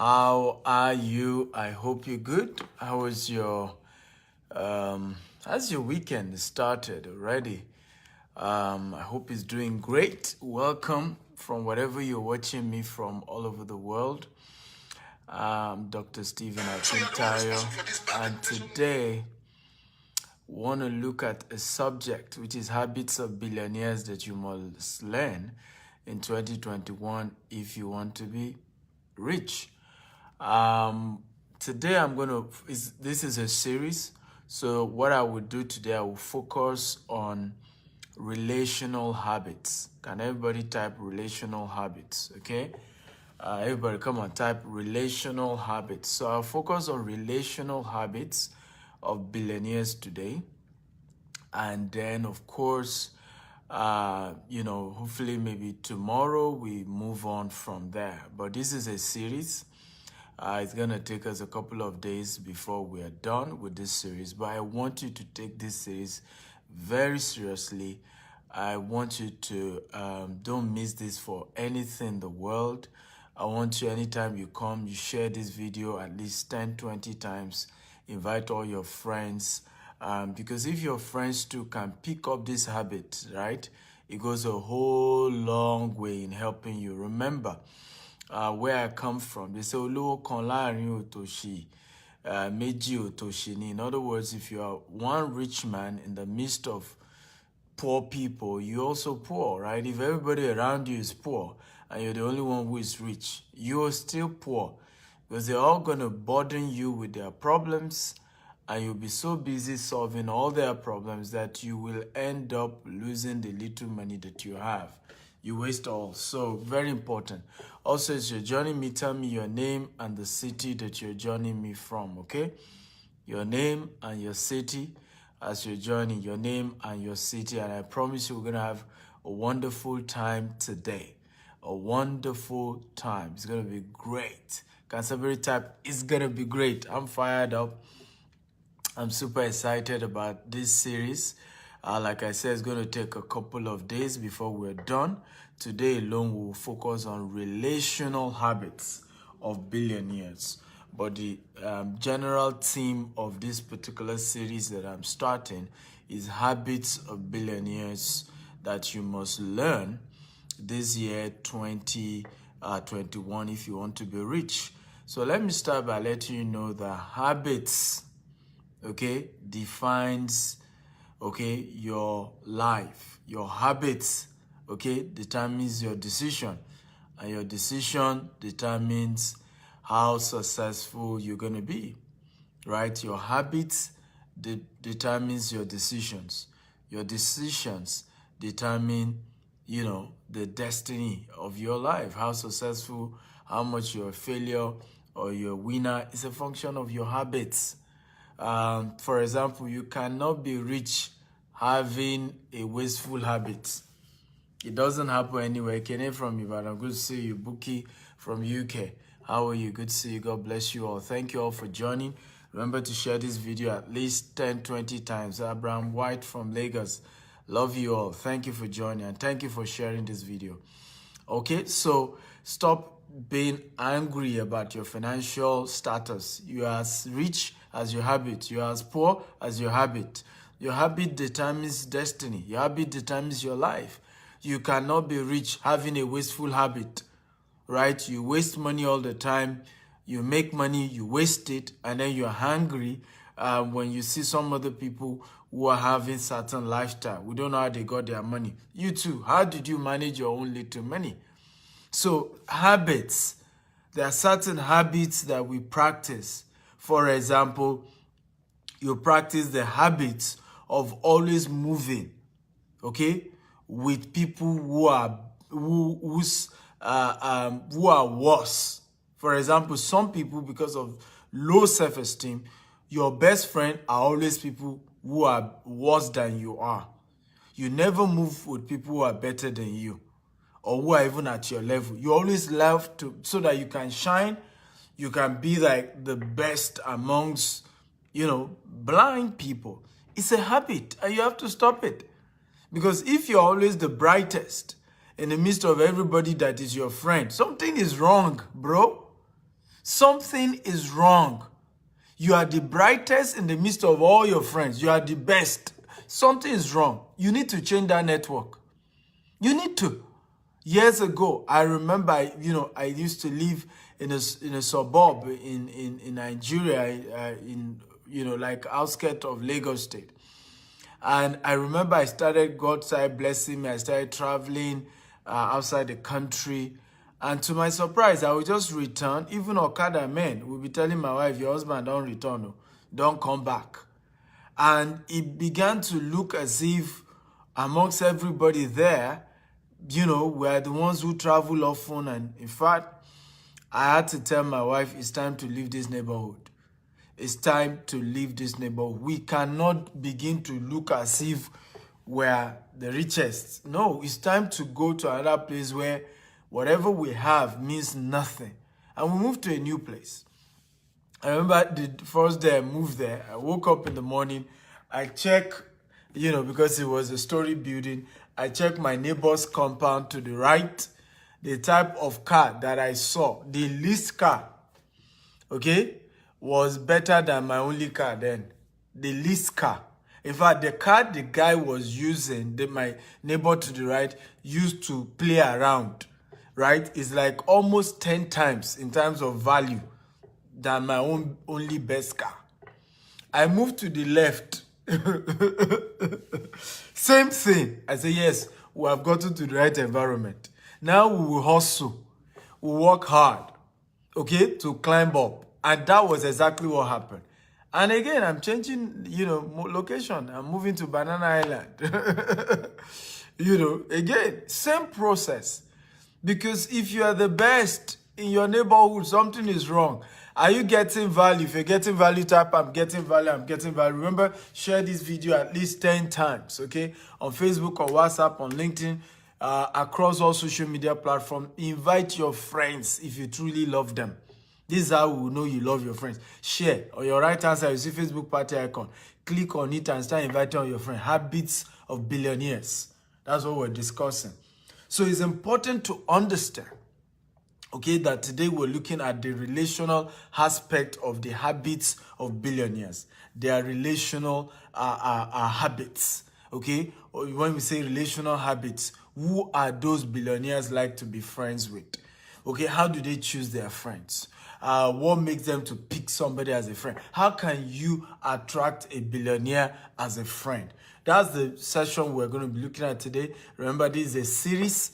How are you? I hope you're good. How's your weekend started already? I hope it's doing great. Welcome from wherever you're watching me from all over the world. Dr. Stephen Akintayo, and today we want to look at a subject which is habits of billionaires that you must learn in 2021 if you want to be rich. Today this is a series. So what I will do today, I will focus on relational habits. Can everybody type relational habits? Okay. Everybody come on, type relational habits. So I'll focus on relational habits of billionaires today. And then of course, hopefully maybe tomorrow we move on from there. But this is a series. It's going to take us a couple of days before we are done with this series. But I want you to take this series very seriously. I want you to don't miss this for anything in the world. I want you, anytime you come, you share this video at least 10, 20 times. Invite all your friends. Because if your friends too can pick up this habit, right, it goes a whole long way in helping you. Remember, where I come from, they say, Olowo kan láàrin òtòṣì, méjì òtòṣì ni. In other words, if you are one rich man in the midst of poor people, you're also poor, right? If everybody around you is poor and you're the only one who is rich, you're still poor because they're all going to burden you with their problems. And you'll be so busy solving all their problems that you will end up losing the little money that you have. You waste all. So very important. Also, as you're joining me, tell me your name and the city that you're joining me from, okay? Your name and your city as you're joining, your name and your city. And I promise you we're going to have a wonderful time today. A wonderful time. It's going to be great. Can somebody type, it's going to be great. I'm fired up. I'm super excited about this series. Like I said, it's going to take a couple of days before we're done. Today alone, we'll focus on relational habits of billionaires. But the general theme of this particular series that I'm starting is habits of billionaires that you must learn this year, 2021, if you want to be rich. So let me start by letting you know the habits, okay, defines, okay, your life. Your habits, okay, determines your decision. And your decision determines how successful you're going to be, right? Your habits determines your decisions. Your decisions determine, the destiny of your life. How successful, how much you're a failure or you're a winner is a function of your habits. For example, you cannot be rich having a wasteful habit. It doesn't happen anywhere. Kenny from Ibadan, good to see you. Buki from UK, how are you? Good to see you. God bless you all. Thank you all for joining. Remember to share this video at least 10, 20 times. Abraham White from Lagos, love you all. Thank you for joining and thank you for sharing this video. Okay, so stop being angry about your financial status. You are as rich as your habit. You are as poor as your habit. Your habit determines destiny. Your habit determines your life. You cannot be rich having a wasteful habit, right? You waste money all the time. You make money, you waste it, and then you're hungry when you see some other people who are having certain lifestyle. We don't know how they got their money. You too, how did you manage your own little money? So habits, there are certain habits that we practice. For example, you practice the habits of always moving, okay, with people who are worse. For example, some people, because of low self-esteem, your best friend are always people who are worse than you are. You never move with people who are better than you or who are even at your level. You always love to, so that you can shine, you can be like the best amongst, blind people. It's a habit and you have to stop it. Because if you're always the brightest in the midst of everybody that is your friend, something is wrong, bro. Something is wrong. You are the brightest in the midst of all your friends. You are the best. Something is wrong. You need to change that network. You need to. Years ago, I remember, I used to live in a suburb in Nigeria, like outskirts of Lagos State. And I remember God started blessing me. I started traveling outside the country. And to my surprise, I would just return. Even Okada men will be telling my wife, your husband don't return, no, don't come back. And it began to look as if amongst everybody there, we're the ones who travel often. And in fact, I had to tell my wife, it's time to leave this neighborhood. It's time to leave this neighborhood. We cannot begin to look as if we're the richest. No, it's time to go to another place where whatever we have means nothing. And we moved to a new place. I remember the first day I moved there, I woke up in the morning, I check, because it was a story building, I checked my neighbor's compound to the right, the type of car that I saw, the least car, okay, was better than my only car then. The least car. In fact, the car the guy was using, my neighbor to the right, used to play around, right, is like almost 10 times in terms of value than my only best car. I moved to the left. Same thing. I say, yes, we have gotten to the right environment. Now we will hustle. We work hard, okay, to climb up. And that was exactly what happened. And again, I'm changing, location. I'm moving to Banana Island. Again, same process. Because if you are the best in your neighborhood, something is wrong. Are you getting value? If you're getting value, type, I'm getting value, I'm getting value. Remember, share this video at least 10 times, okay? On Facebook, on WhatsApp, on LinkedIn, across all social media platforms. Invite your friends if you truly love them. This is how we will know you love your friends. Share. On your right hand side, you see Facebook party icon. Click on it and start inviting all your friends. Habits of billionaires. That's what we're discussing. So it's important to understand, okay, that today we're looking at the relational aspect of the habits of billionaires. They are relational habits, okay? When we say relational habits, who are those billionaires like to be friends with? Okay, how do they choose their friends? What makes them to pick somebody as a friend? How can you attract a billionaire as a friend? That's the session we're going to be looking at today. Remember, this is a series.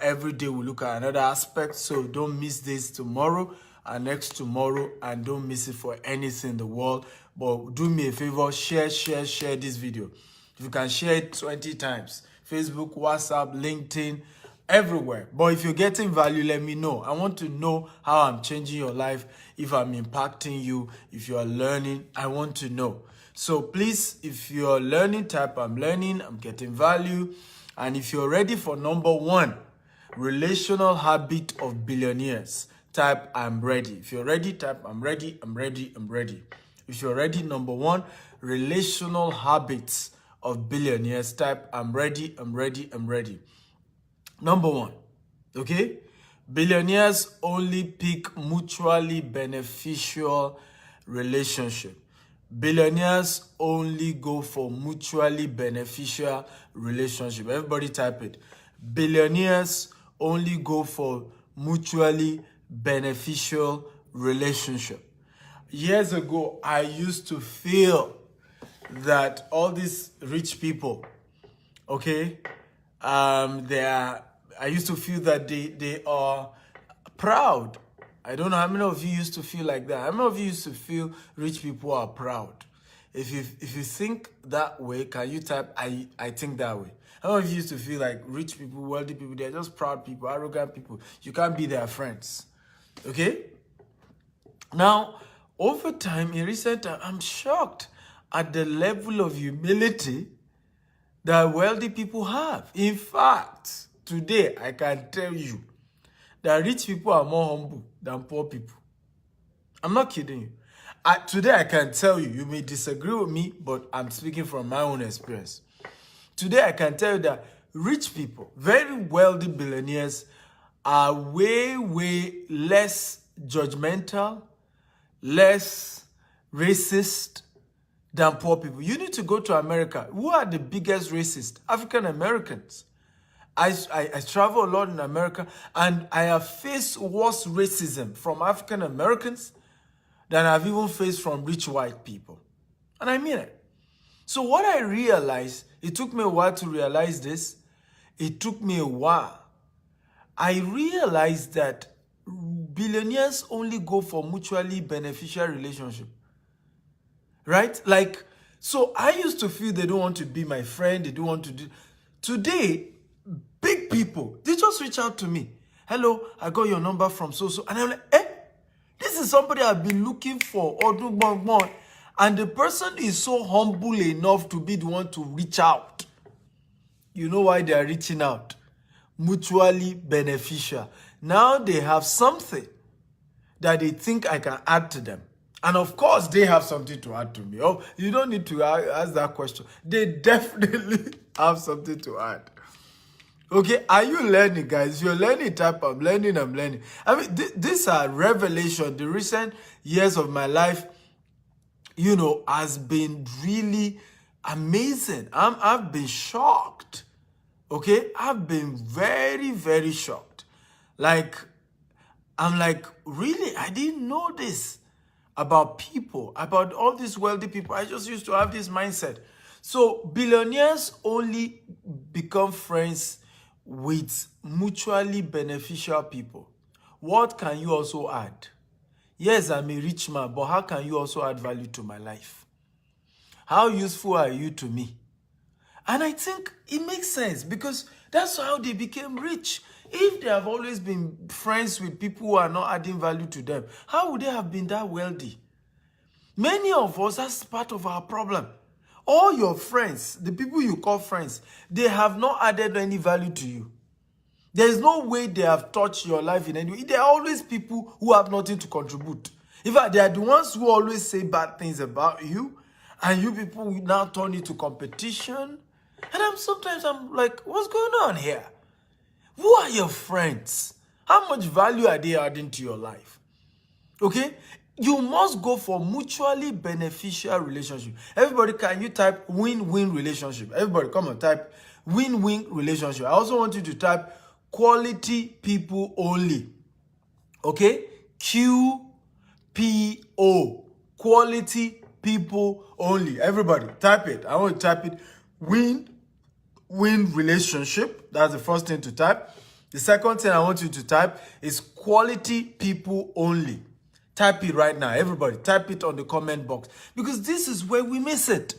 Every day we look at another aspect. So don't miss this tomorrow and next tomorrow. And don't miss it for anything in the world. But do me a favor, share this video. If you can share it 20 times. Facebook, WhatsApp, LinkedIn, everywhere. But if you're getting value, let me know. I want to know how I'm changing your life. If I'm impacting you, if you are learning, I want to know. So please, if you're learning, type I'm learning, I'm getting value. And if you're ready for number 1, relational habit of billionaires, type I'm ready. If you're ready, type I'm ready, I'm ready, I'm ready. If you're ready, number 1, relational habits of billionaires, type I'm ready, I'm ready, I'm ready. Number 1, okay? Billionaires only pick mutually beneficial relationship. Billionaires only go for mutually beneficial relationship. Everybody type it. Billionaires only go for mutually beneficial relationship. Years ago, I used to feel that all these rich people, okay, I used to feel that they are proud. I don't know how many of you used to feel like that. How many of you used to feel rich people are proud? If you think that way, can you type I think that way? How many of you used to feel like rich people, wealthy people, they're just proud people, arrogant people. You can't be their friends. Okay? Now, over time, in recent time, I'm shocked at the level of humility that wealthy people have. In fact, today, I can tell you that rich people are more humble than poor people. I'm not kidding you. Today, I can tell you, you may disagree with me, but I'm speaking from my own experience. Today, I can tell you that rich people, very wealthy billionaires, are way less judgmental, less racist than poor people. You need to go to America. Who are the biggest racists? African Americans. I travel a lot in America, and I have faced worse racism from African Americans than I've even faced from rich white people. And I mean it. So what I realized, it took me a while to realize this. It took me a while. I realized that billionaires only go for mutually beneficial relationship. Right? Like, so I used to feel they don't want to be my friend. They don't want to do. Today, big people, they just reach out to me. Hello, I got your number from so-so. And I'm like, this is somebody I've been looking for. And the person is so humble enough to be the one to reach out. You know why they are reaching out? Mutually beneficial. Now they have something that they think I can add to them. And of course, they have something to add to me. Oh, you don't need to ask that question. They definitely have something to add. Okay, are you learning, guys? If you're learning, type I'm learning, I'm learning. I mean, these are revelation. The recent years of my life, you know, has been really amazing. I've been shocked. Okay, I've been very, very shocked. Like, I'm like, really? I didn't know this about people, about all these wealthy people. I just used to have this mindset. So billionaires only become friends with mutually beneficial people. What can you also add? Yes, I'm a rich man, but how can you also add value to my life? How useful are you to me? And I think it makes sense because that's how they became rich. If they have always been friends with people who are not adding value to them, how would they have been that wealthy? Many of us, that's part of our problem. All your friends, the people you call friends, they have not added any value to you. There's no way they have touched your life in any way. There are always people who have nothing to contribute. In fact, they are the ones who always say bad things about you, and you people will now turn it to competition. And sometimes I'm like, what's going on here? Who are your friends? How much value are they adding to your life? Okay? You must go for mutually beneficial relationship. Everybody, can you type win-win relationship? Everybody, come on, type win-win relationship. I also want you to type quality people only. Okay? QPO. Quality people only. Everybody, type it. I want to type it. Win-win relationship. That's the first thing to type. The second thing I want you to type is quality people only. Type it right now. Everybody, type it on the comment box. Because this is where we miss it.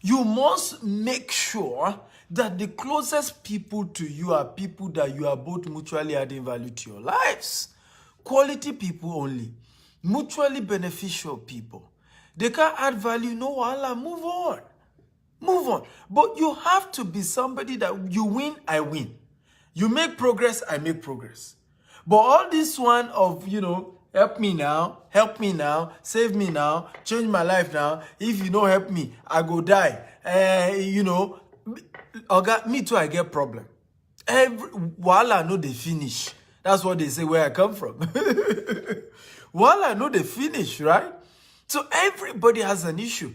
You must make sure that the closest people to you are people that you are both mutually adding value to your lives. Quality people only. Mutually beneficial people. They can't add value, no wahala, move on. Move on. But you have to be somebody that you win, I win. You make progress, I make progress. But all this one of, help me now, save me now, change my life now. If you don't help me, I go die. Me too, I get problem. While I know they finish. That's what they say where I come from. While I know they finish, right? So everybody has an issue.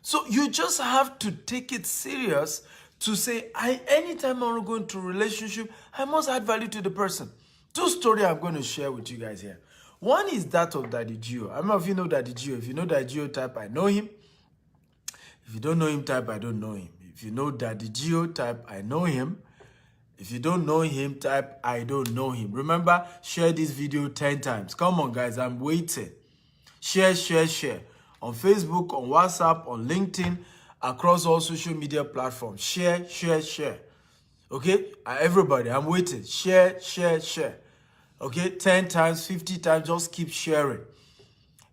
So you just have to take it serious to say, anytime I want to go into a relationship, I must add value to the person. Two stories I'm going to share with you guys here. One is that of Daddy Gio. I don't know if you know Daddy Gio. If you know Daddy Gio, type I know him. If you don't know him, type I don't know him. If you know Daddy Gio, type I know him. If you don't know him, type I don't know him. Remember, share this video 10 times. Come on, guys, I'm waiting. Share. On Facebook, on WhatsApp, on LinkedIn, across all social media platforms. Share. Okay? Everybody, I'm waiting. Share. Okay? 10 times, 50 times, just keep sharing.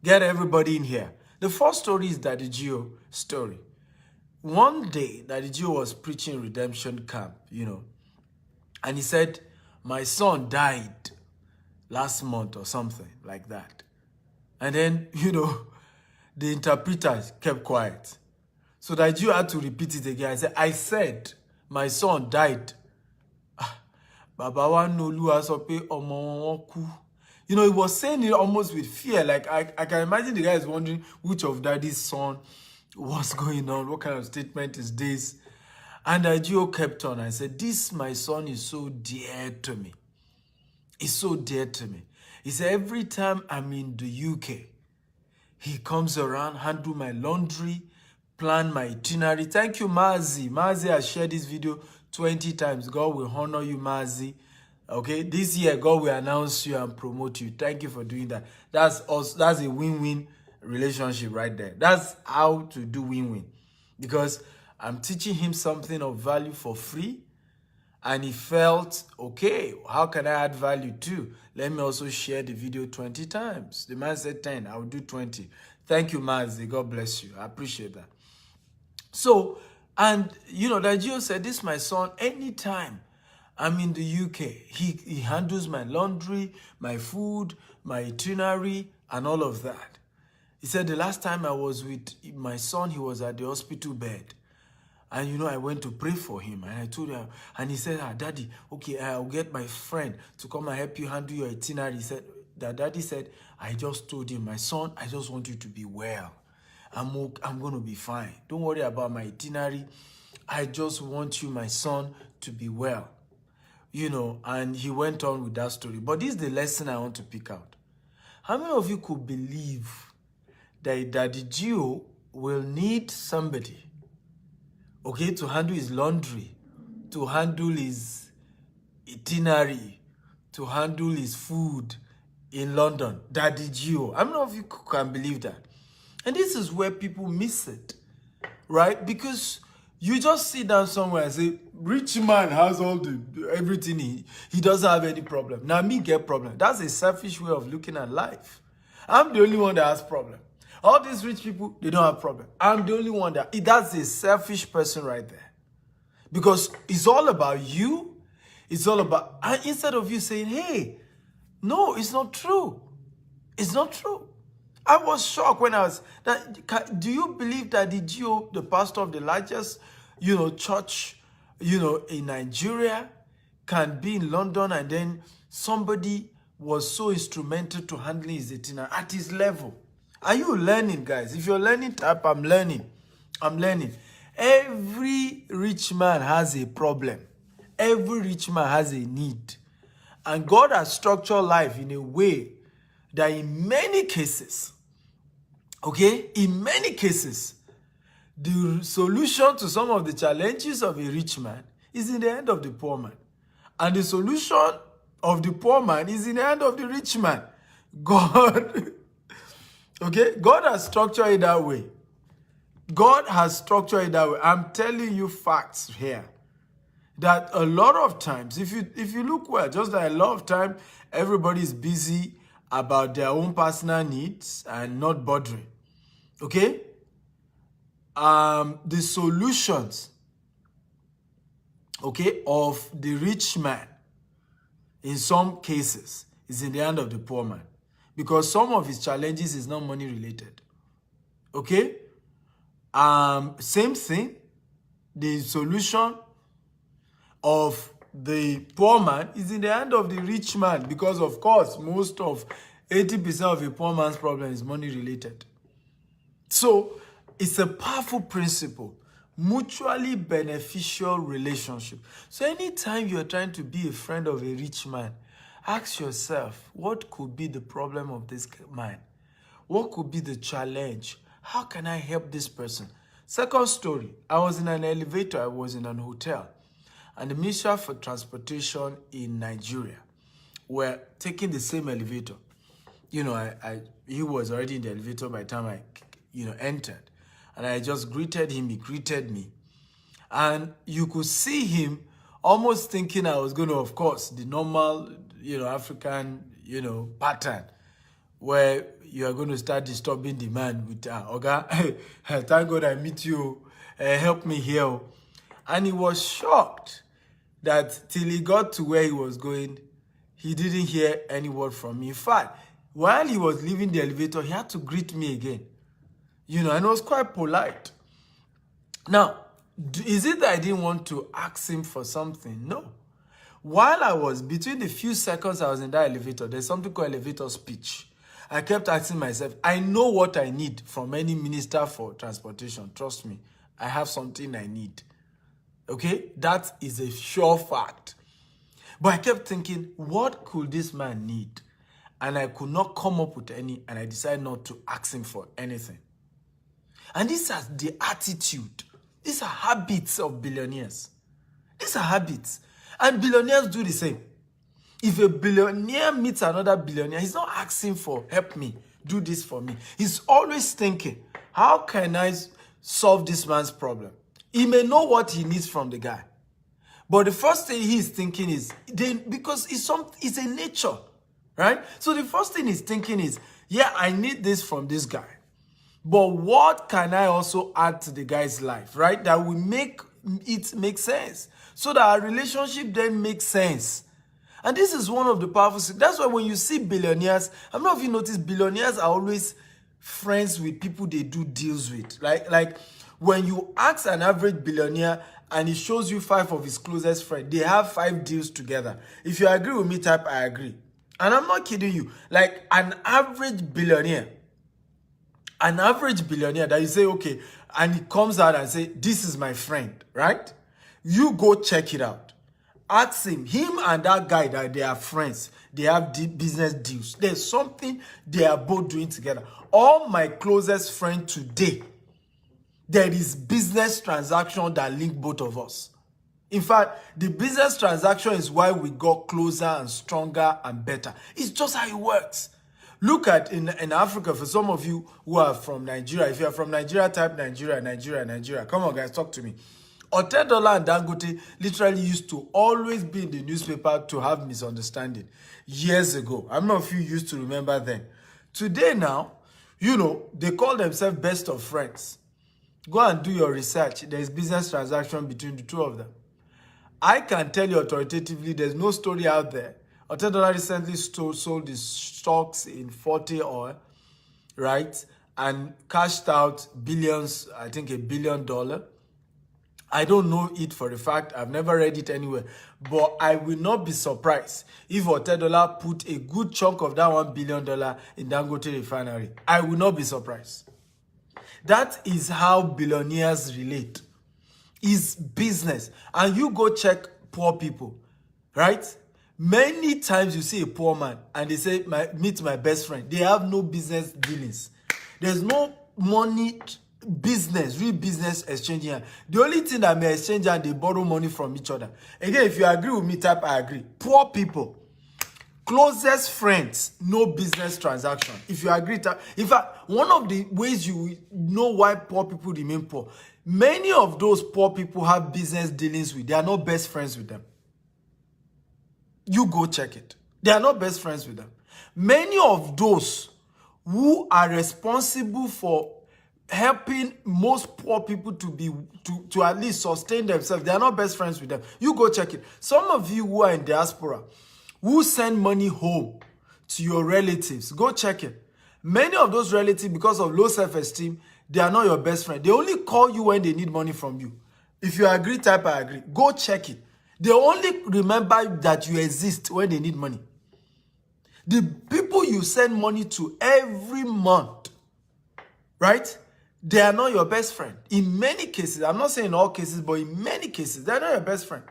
Get everybody in here. The first story is Daddy Gio story. One day, Daddy Gio was preaching redemption camp, and he said, my son died last month or something like that. And then, the interpreter kept quiet. So Daddy Gio had to repeat it again. I said, my son died. Baba wa nolu aso pe omo won ku. You know, he was saying it almost with fear. Like, I can imagine the guy is wondering which of daddy's son, what's going on, what kind of statement is this? And Gio kept on. I said, this, my son, is so dear to me. It's so dear to me. He said, every time I'm in the UK, he comes around, handle my laundry, plan my itinerary. Thank you, Mazi. Mazi has shared this video 20 times. God will honor you, Mazi. Okay, this year, God will announce you and promote you. Thank you for doing that. That's a win-win relationship right there. That's how to do win-win. Because I'm teaching him something of value for free. And he felt, okay, how can I add value too? Let me also share the video 20 times. The man said 10, I'll do 20. Thank you, Mazi. God bless you. I appreciate that. So, and you know, that Gio said, this my son, anytime I'm in the UK, he handles my laundry, my food, my itinerary, and all of that. He said the last time I was with my son, he was at the hospital bed. And you know, I went to pray for him, and I told him, and he said, Daddy, okay, I'll get my friend to come and help you handle your itinerary. He said, Daddy said, I just told him, my son, I just want you to be well. I'm going to be fine. Don't worry about my itinerary. I just want you, my son, to be well. You know, and he went on with that story. But this is the lesson I want to pick out. How many of you could believe that Daddy Gio will need somebody, okay, to handle his laundry, to handle his itinerary, to handle his food in London? Daddy Gio. How many of you can believe that? And this is where people miss it, right? Because you just sit down somewhere and say, rich man has all everything, he doesn't have any problem. Now me get problem. That's a selfish way of looking at life. I'm the only one that has problem. All these rich people, they don't have problem. I'm the only one that's a selfish person right there. Because it's all about you. It's all about, and instead of you saying, hey, no, it's not true. It's not true. I was shocked when I was, do you believe that the Gio, the pastor of the largest, church, in Nigeria, can be in London, and then somebody was so instrumental to handling his itinerary at his level? Are you learning, guys? If you're learning, type, I'm learning. I'm learning. Every rich man has a problem. Every rich man has a need. And God has structured life in a way that in many cases, okay, in many cases, the solution to some of the challenges of a rich man is in the hand of the poor man. And the solution of the poor man is in the hand of the rich man. God, okay, God has structured it that way. God has structured it that way. I'm telling you facts here. That a lot of times, if you look well, just that a lot of time, everybody is busy about their own personal needs and not bothering. Okay? The solutions, okay, of the rich man, in some cases, is in the hand of the poor man. Because some of his challenges is not money related. Okay? Same thing, the solution of the poor man is in the hand of the rich man, because of course most of 80% of a poor man's problem is money related. So it's a powerful principle, mutually beneficial relationship. So anytime you're trying to be a friend of a rich man, ask yourself, what could be the problem of this man? What could be the challenge? How can I help this person? Second story, I was in an elevator, I was in an hotel, and the Minister for Transportation in Nigeria were taking the same elevator. He was already in the elevator by the time I, entered. And I just greeted him, he greeted me. And you could see him almost thinking I was going to, of course, the normal, African, pattern, where you are going to start disturbing the man with, Oga, thank God I meet you, help me here. And he was shocked that till he got to where he was going, he didn't hear any word from me. In fact, while he was leaving the elevator, he had to greet me again. And it was quite polite. Now, is it that I didn't want to ask him for something? No. while I was, between the few seconds I was in that elevator, there's something called elevator speech. I kept asking myself, I know what I need from any minister for transportation. Trust me, I have something I need. Okay? That is a sure fact. But I kept thinking, what could this man need? And I could not come up with any, and I decided not to ask him for anything. And these are the attitude. These are habits of billionaires. These are habits. And billionaires do the same. If a billionaire meets another billionaire, he's not asking for, help me, do this for me. He's always thinking, how can I solve this man's problem? He may know what he needs from the guy. But the first thing he's thinking is, because it's a nature, right? So the first thing he's thinking is, yeah, I need this from this guy. But what can I also add to the guy's life, right? That will make it make sense. So that our relationship then makes sense. And this is one of the powerful things. That's why when you see billionaires, I don't know if you notice, billionaires are always friends with people they do deals with. Like when you ask an average billionaire and he shows you 5 of his closest friends, they have 5 deals together. If you agree with me, type I agree. And I'm not kidding you. Like an average billionaire that you say, okay, and he comes out and say, this is my friend, right? You go check it out. Ask him and that guy, that they are friends. They have business deals. There's something they are both doing together. All my closest friends today, there is business transaction that link both of us. In fact, the business transaction is why we got closer and stronger and better. It's just how it works. Look at in Africa, for some of you who are from Nigeria, if you are from Nigeria, type Nigeria. Come on, guys, talk to me. $10 and Dangote literally used to always be in the newspaper to have misunderstanding years ago. I'm not sure you used to remember then. Today now, they call themselves best of friends. Go and do your research. There's business transaction between the two of them. I can tell you authoritatively, there's no story out there. $10 recently sold his stocks in 40 oil, right? And cashed out billions, I think $1 billion. I don't know it for a fact. I've never read it anywhere. But I will not be surprised if $10 put a good chunk of that $1 billion in Dangote refinery. I will not be surprised. That is how billionaires relate. Is business. And you go check poor people, right? Many times you see a poor man and they say, meet my best friend. They have no business dealings. There's no money, real business exchanging. The only thing that may exchange and they borrow money from each other. Again, if you agree with me, type I agree. Poor people, closest friends, no business transaction. If you agree, in fact, one of the ways you know why poor people remain poor, many of those poor people have business dealings with. They are not best friends with them. You go check it. They are not best friends with them. Many of those who are responsible for helping most poor people to at least sustain themselves, they are not best friends with them. You go check it. Some of you who are in diaspora, who send money home to your relatives, go check it. Many of those relatives, because of low self-esteem, they are not your best friend. They only call you when they need money from you. If you agree, type I agree. Go check it. They only remember that you exist when they need money. The people you send money to every month, right? They are not your best friend. In many cases, I'm not saying in all cases, but in many cases, they're not your best friend.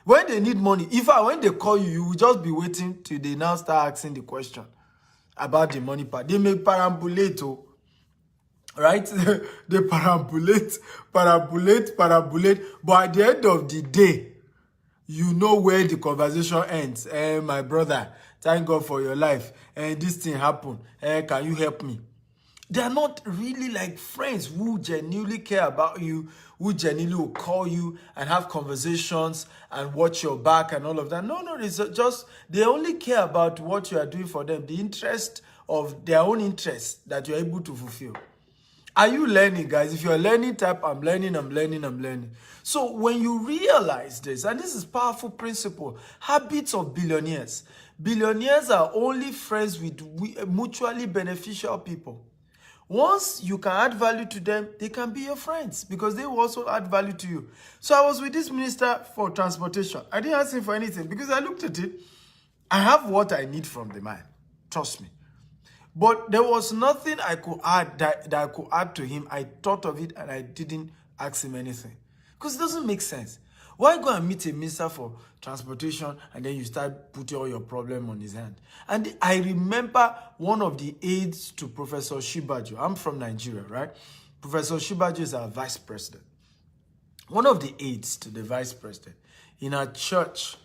When they need money, when they call you, you will just be waiting till they now start asking the question about the money part. They may perambulate, right? They perambulate. But at the end of the day, you know where the conversation ends. My brother, thank God for your life. This thing happened. Can you help me? They are not really like friends who genuinely care about you, who genuinely will call you and have conversations and watch your back and all of that. No, it's just, they only care about what you are doing for them, the interest of their own interests that you're able to fulfill. Are you learning, guys? If you're learning, type I'm learning. So when you realize this, and this is powerful principle, habits of billionaires. Billionaires are only friends with mutually beneficial people. Once you can add value to them, they can be your friends because they will also add value to you. So I was with this minister for transportation. I didn't ask him for anything because I looked at it. I have what I need from the man. Trust me. But there was nothing I could add that I could add to him. I thought of it and I didn't ask him anything. Because it doesn't make sense. Why go and meet a minister for transportation and then you start putting all your problem on his hand? And I remember one of the aides to Professor Shibaju. I'm from Nigeria, right? Professor Shibaju is our vice president. One of the aides to the vice president in our church,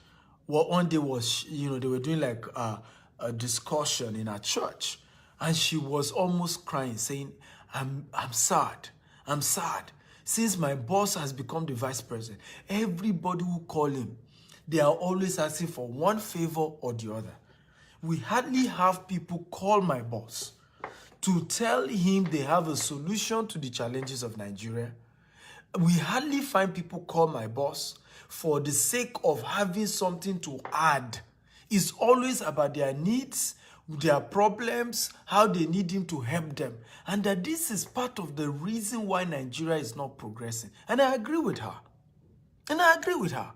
what one day was, they were doing like a discussion in our church. And she was almost crying, saying, I'm sad. I'm sad. Since my boss has become the vice president, everybody who call him, they are always asking for one favor or the other. We hardly have people call my boss to tell him they have a solution to the challenges of Nigeria. We hardly find people call my boss for the sake of having something to add. It's always about their needs, their problems, how they need him to help them. And that this is part of the reason why Nigeria is not progressing. And I agree with her.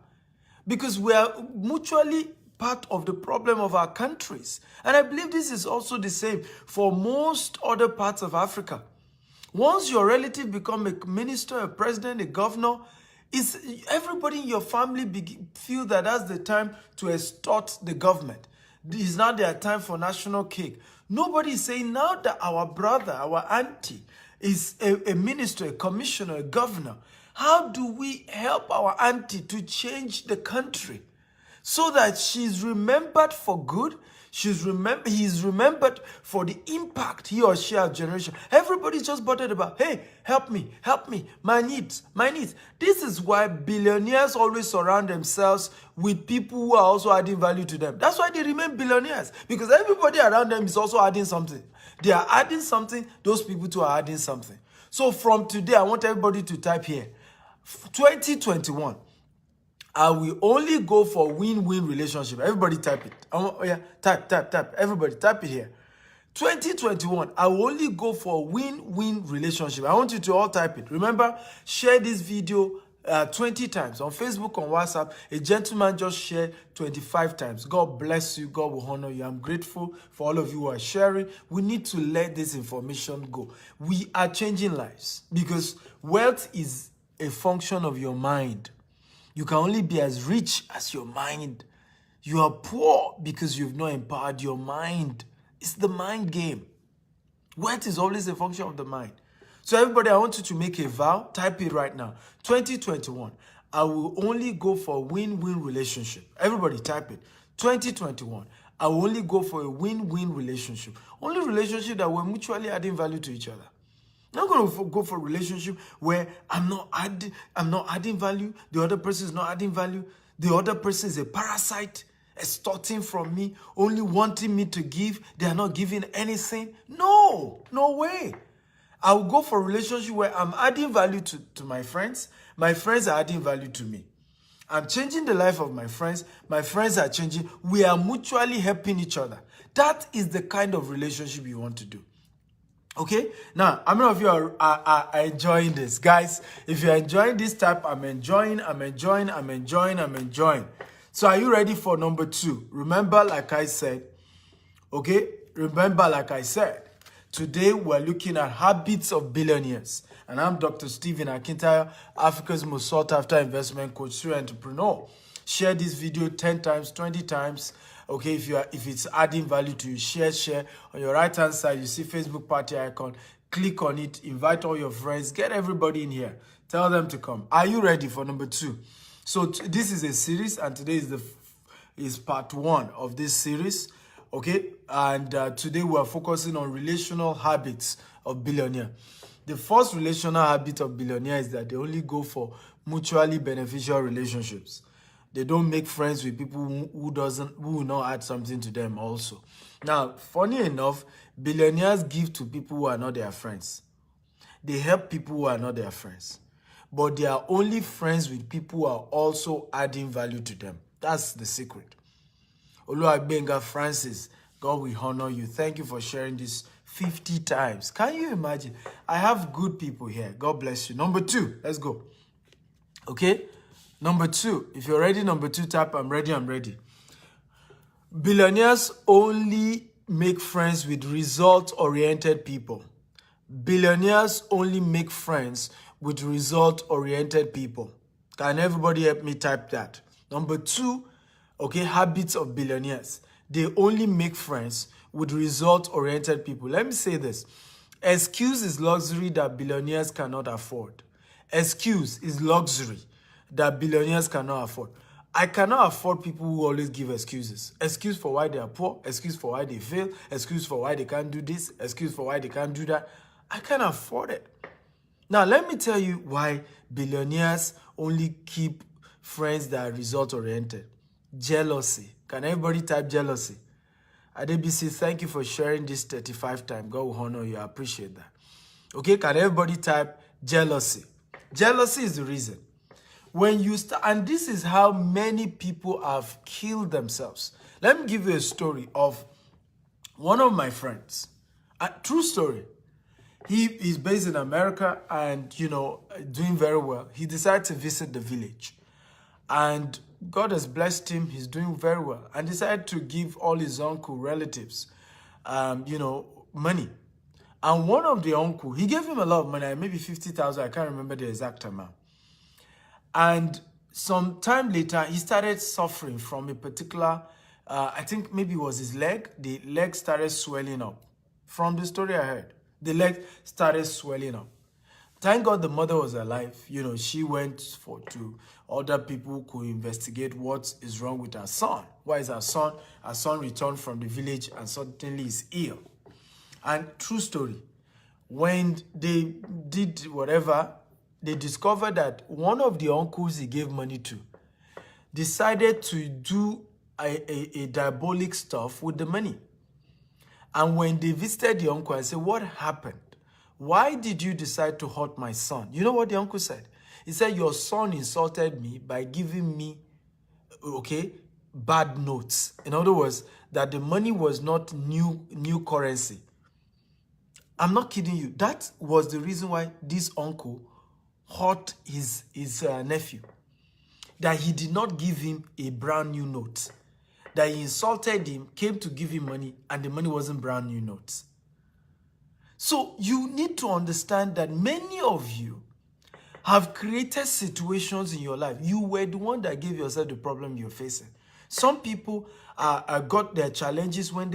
Because we are mutually part of the problem of our countries. And I believe this is also the same for most other parts of Africa. Once your relative become a minister, a president, a governor, everybody in your family feel that that's the time to extort the government. It's not their time for national cake. Nobody is saying now that our brother, our auntie, is a minister, a commissioner, a governor. How do we help our auntie to change the country so that she's remembered for good? He's remembered for the impact he or she has generation. Everybody's just bothered about, hey, help me, my needs. This is why billionaires always surround themselves with people who are also adding value to them. That's why they remain billionaires, because everybody around them is also adding something. They are adding something, those people too are adding something. So from today, I want everybody to type here, 2021. I will only go for win-win relationship. Everybody type it. Type. Everybody type it here. 2021, I will only go for win-win relationship. I want you to all type it. Remember, share this video 20 times on Facebook, on WhatsApp. A gentleman just shared 25 times. God bless you. God will honor you. I'm grateful for all of you who are sharing. We need to let this information go. We are changing lives because wealth is a function of your mind. You can only be as rich as your mind. You are poor because you've not empowered your mind. It's the mind game. Wealth is always a function of the mind. So everybody, I want you to make a vow. Type it right now. 2021, I will only go for win-win relationship. Everybody type it. 2021, I will only go for a win-win relationship. Only relationship that we're mutually adding value to each other. I'm not going to go for a relationship where I'm not adding value. The other person is not adding value. The other person is a parasite, extorting from me, only wanting me to give. They are not giving anything. No way. I will go for a relationship where I'm adding value to my friends. My friends are adding value to me. I'm changing the life of my friends. My friends are changing. We are mutually helping each other. That is the kind of relationship you want to do. Okay, now how many of you are enjoying this? Guys, if you're enjoying this type, I'm enjoying. So are you ready for number 2? Remember, like I said, today we're looking at habits of billionaires. And I'm Dr. Stephen Akintayo, Africa's most sought after investment coach, serial entrepreneur. Share this video 10 times, 20 times. Okay, if it's adding value to you, share. On your right hand side, you see Facebook party icon. Click on it, invite all your friends, get everybody in here. Tell them to come. Are you ready for number 2? So this is a series, and today is part 1 of this series. Okay, and today we are focusing on relational habits of billionaire. The first relational habit of billionaire is that they only go for mutually beneficial relationships. They don't make friends with people who will not add something to them also. Now, funny enough, billionaires give to people who are not their friends. They help people who are not their friends. But they are only friends with people who are also adding value to them. That's the secret. Oluwagbenga Francis, God will honor you. Thank you for sharing this 50 times. Can you imagine? I have good people here. God bless you. Number 2, let's go. Okay? Number 2, if you're ready, number 2, tap I'm ready, I'm ready. Billionaires only make friends with result-oriented people. Billionaires only make friends with result-oriented people. Can everybody help me type that? Number 2, okay, habits of billionaires. They only make friends with result-oriented people. Let me say this. Excuse is luxury that billionaires cannot afford. Excuse is luxury that billionaires cannot afford. I cannot afford people who always give excuses. Excuse for why they are poor, excuse for why they fail, excuse for why they can't do this, excuse for why they can't do that. I can't afford it. Now, let me tell you why billionaires only keep friends that are result-oriented. Jealousy. Can everybody type jealousy? Adebisi, thank you for sharing this 35 times. God will honor you. I appreciate that. Okay, can everybody type jealousy? Jealousy is the reason. When you start, and this is how many people have killed themselves. Let me give you a story of one of my friends. A true story. He is based in America and, doing very well. He decided to visit the village. And God has blessed him. He's doing very well. And decided to give all his uncle relatives, money. And one of the uncle, he gave him a lot of money, maybe 50,000. I can't remember the exact amount. And some time later, he started suffering from a particular, I think maybe it was his leg. The leg started swelling up. From the story I heard, the leg started swelling up. Thank God the mother was alive. She went to other people who could investigate what is wrong with her son. Why is her son? Her son returned from the village and suddenly is ill. And true story, when they did whatever, they discovered that one of the uncles he gave money to decided to do a diabolic stuff with the money. And when they visited the uncle and said, what happened? Why did you decide to hurt my son? You know what the uncle said? He said, your son insulted me by giving me, bad notes. In other words, that the money was not new currency. I'm not kidding you. That was the reason why this uncle hurt his nephew. That he did not give him a brand new note. That he insulted him, came to give him money, and the money wasn't brand new notes. So you need to understand that many of you have created situations in your life. You were the one that gave yourself the problem you're facing. Some people got their challenges when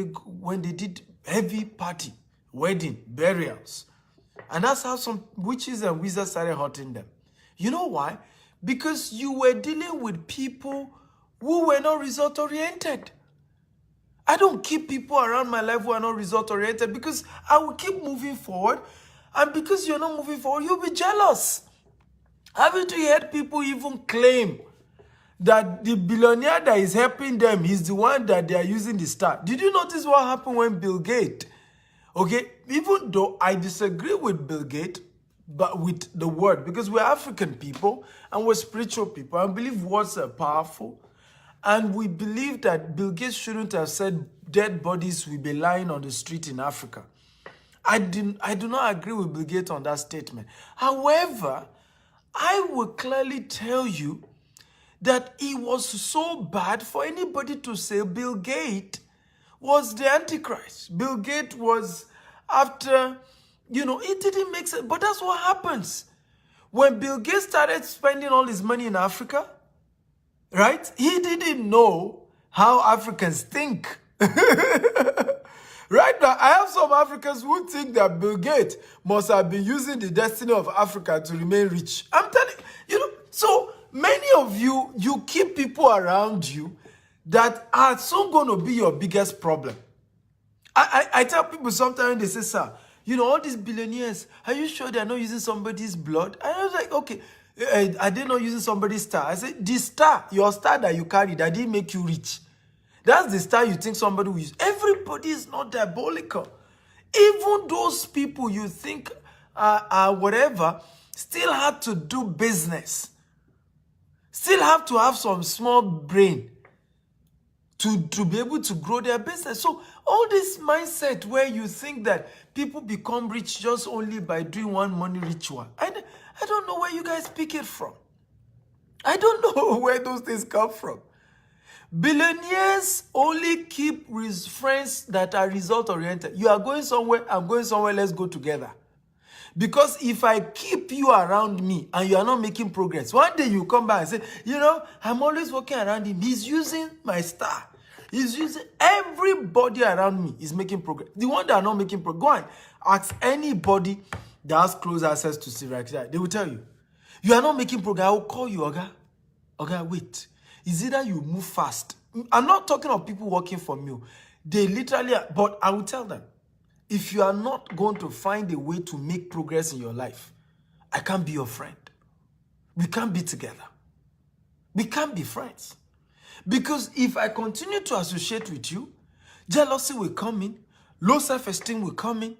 they did heavy party, wedding, burials. And that's how some witches and wizards started hurting them. You know why? Because you were dealing with people who were not result-oriented. I don't keep people around my life who are not result-oriented because I will keep moving forward. And because you're not moving forward, you'll be jealous. Haven't you heard people even claim that the billionaire that is helping them is the one that they are using the star? Did you notice what happened when Bill Gates? Okay, even though I disagree with Bill Gates, but with the word, because we're African people and we're spiritual people, I believe words are powerful. And we believe that Bill Gates shouldn't have said dead bodies will be lying on the street in Africa. I do not agree with Bill Gates on that statement. However, I will clearly tell you that it was so bad for anybody to say Bill Gates was the Antichrist. Bill Gates was after, it didn't make sense. But that's what happens. When Bill Gates started spending all his money in Africa, right? He didn't know how Africans think. Right now, I have some Africans who think that Bill Gates must have been using the destiny of Africa to remain rich. I'm telling you, so many of you keep people around you that are soon going to be your biggest problem. I tell people sometimes, they say, sir, all these billionaires, are you sure they're not using somebody's blood? And I was like, okay, are they not using somebody's star? I said, the star, your star that you carry, that didn't make you rich. That's the star you think somebody will use. Everybody is not diabolical. Even those people you think are whatever, still have to do business. Still have to have some small brain to be able to grow their business. So all this mindset where you think that people become rich just only by doing one money ritual, I don't know where you guys pick it from. I don't know where those things come from. Billionaires only keep friends that are result-oriented. You are going somewhere, I'm going somewhere, let's go together. Because if I keep you around me and you are not making progress, one day you come back and say, you know, I'm always walking around him. He's using my star. He's using everybody around me is making progress. The one that are not making progress, go and ask anybody that has close access to Siri. They will tell you, you are not making progress. I will call you, Oga. Oga, wait. Is either you move fast. I'm not talking of people working for me. They literally are, but I will tell them, if you are not going to find a way to make progress in your life, I can't be your friend. We can't be together. We can't be friends. Because if I continue to associate with you, jealousy will come in, low self-esteem will come in.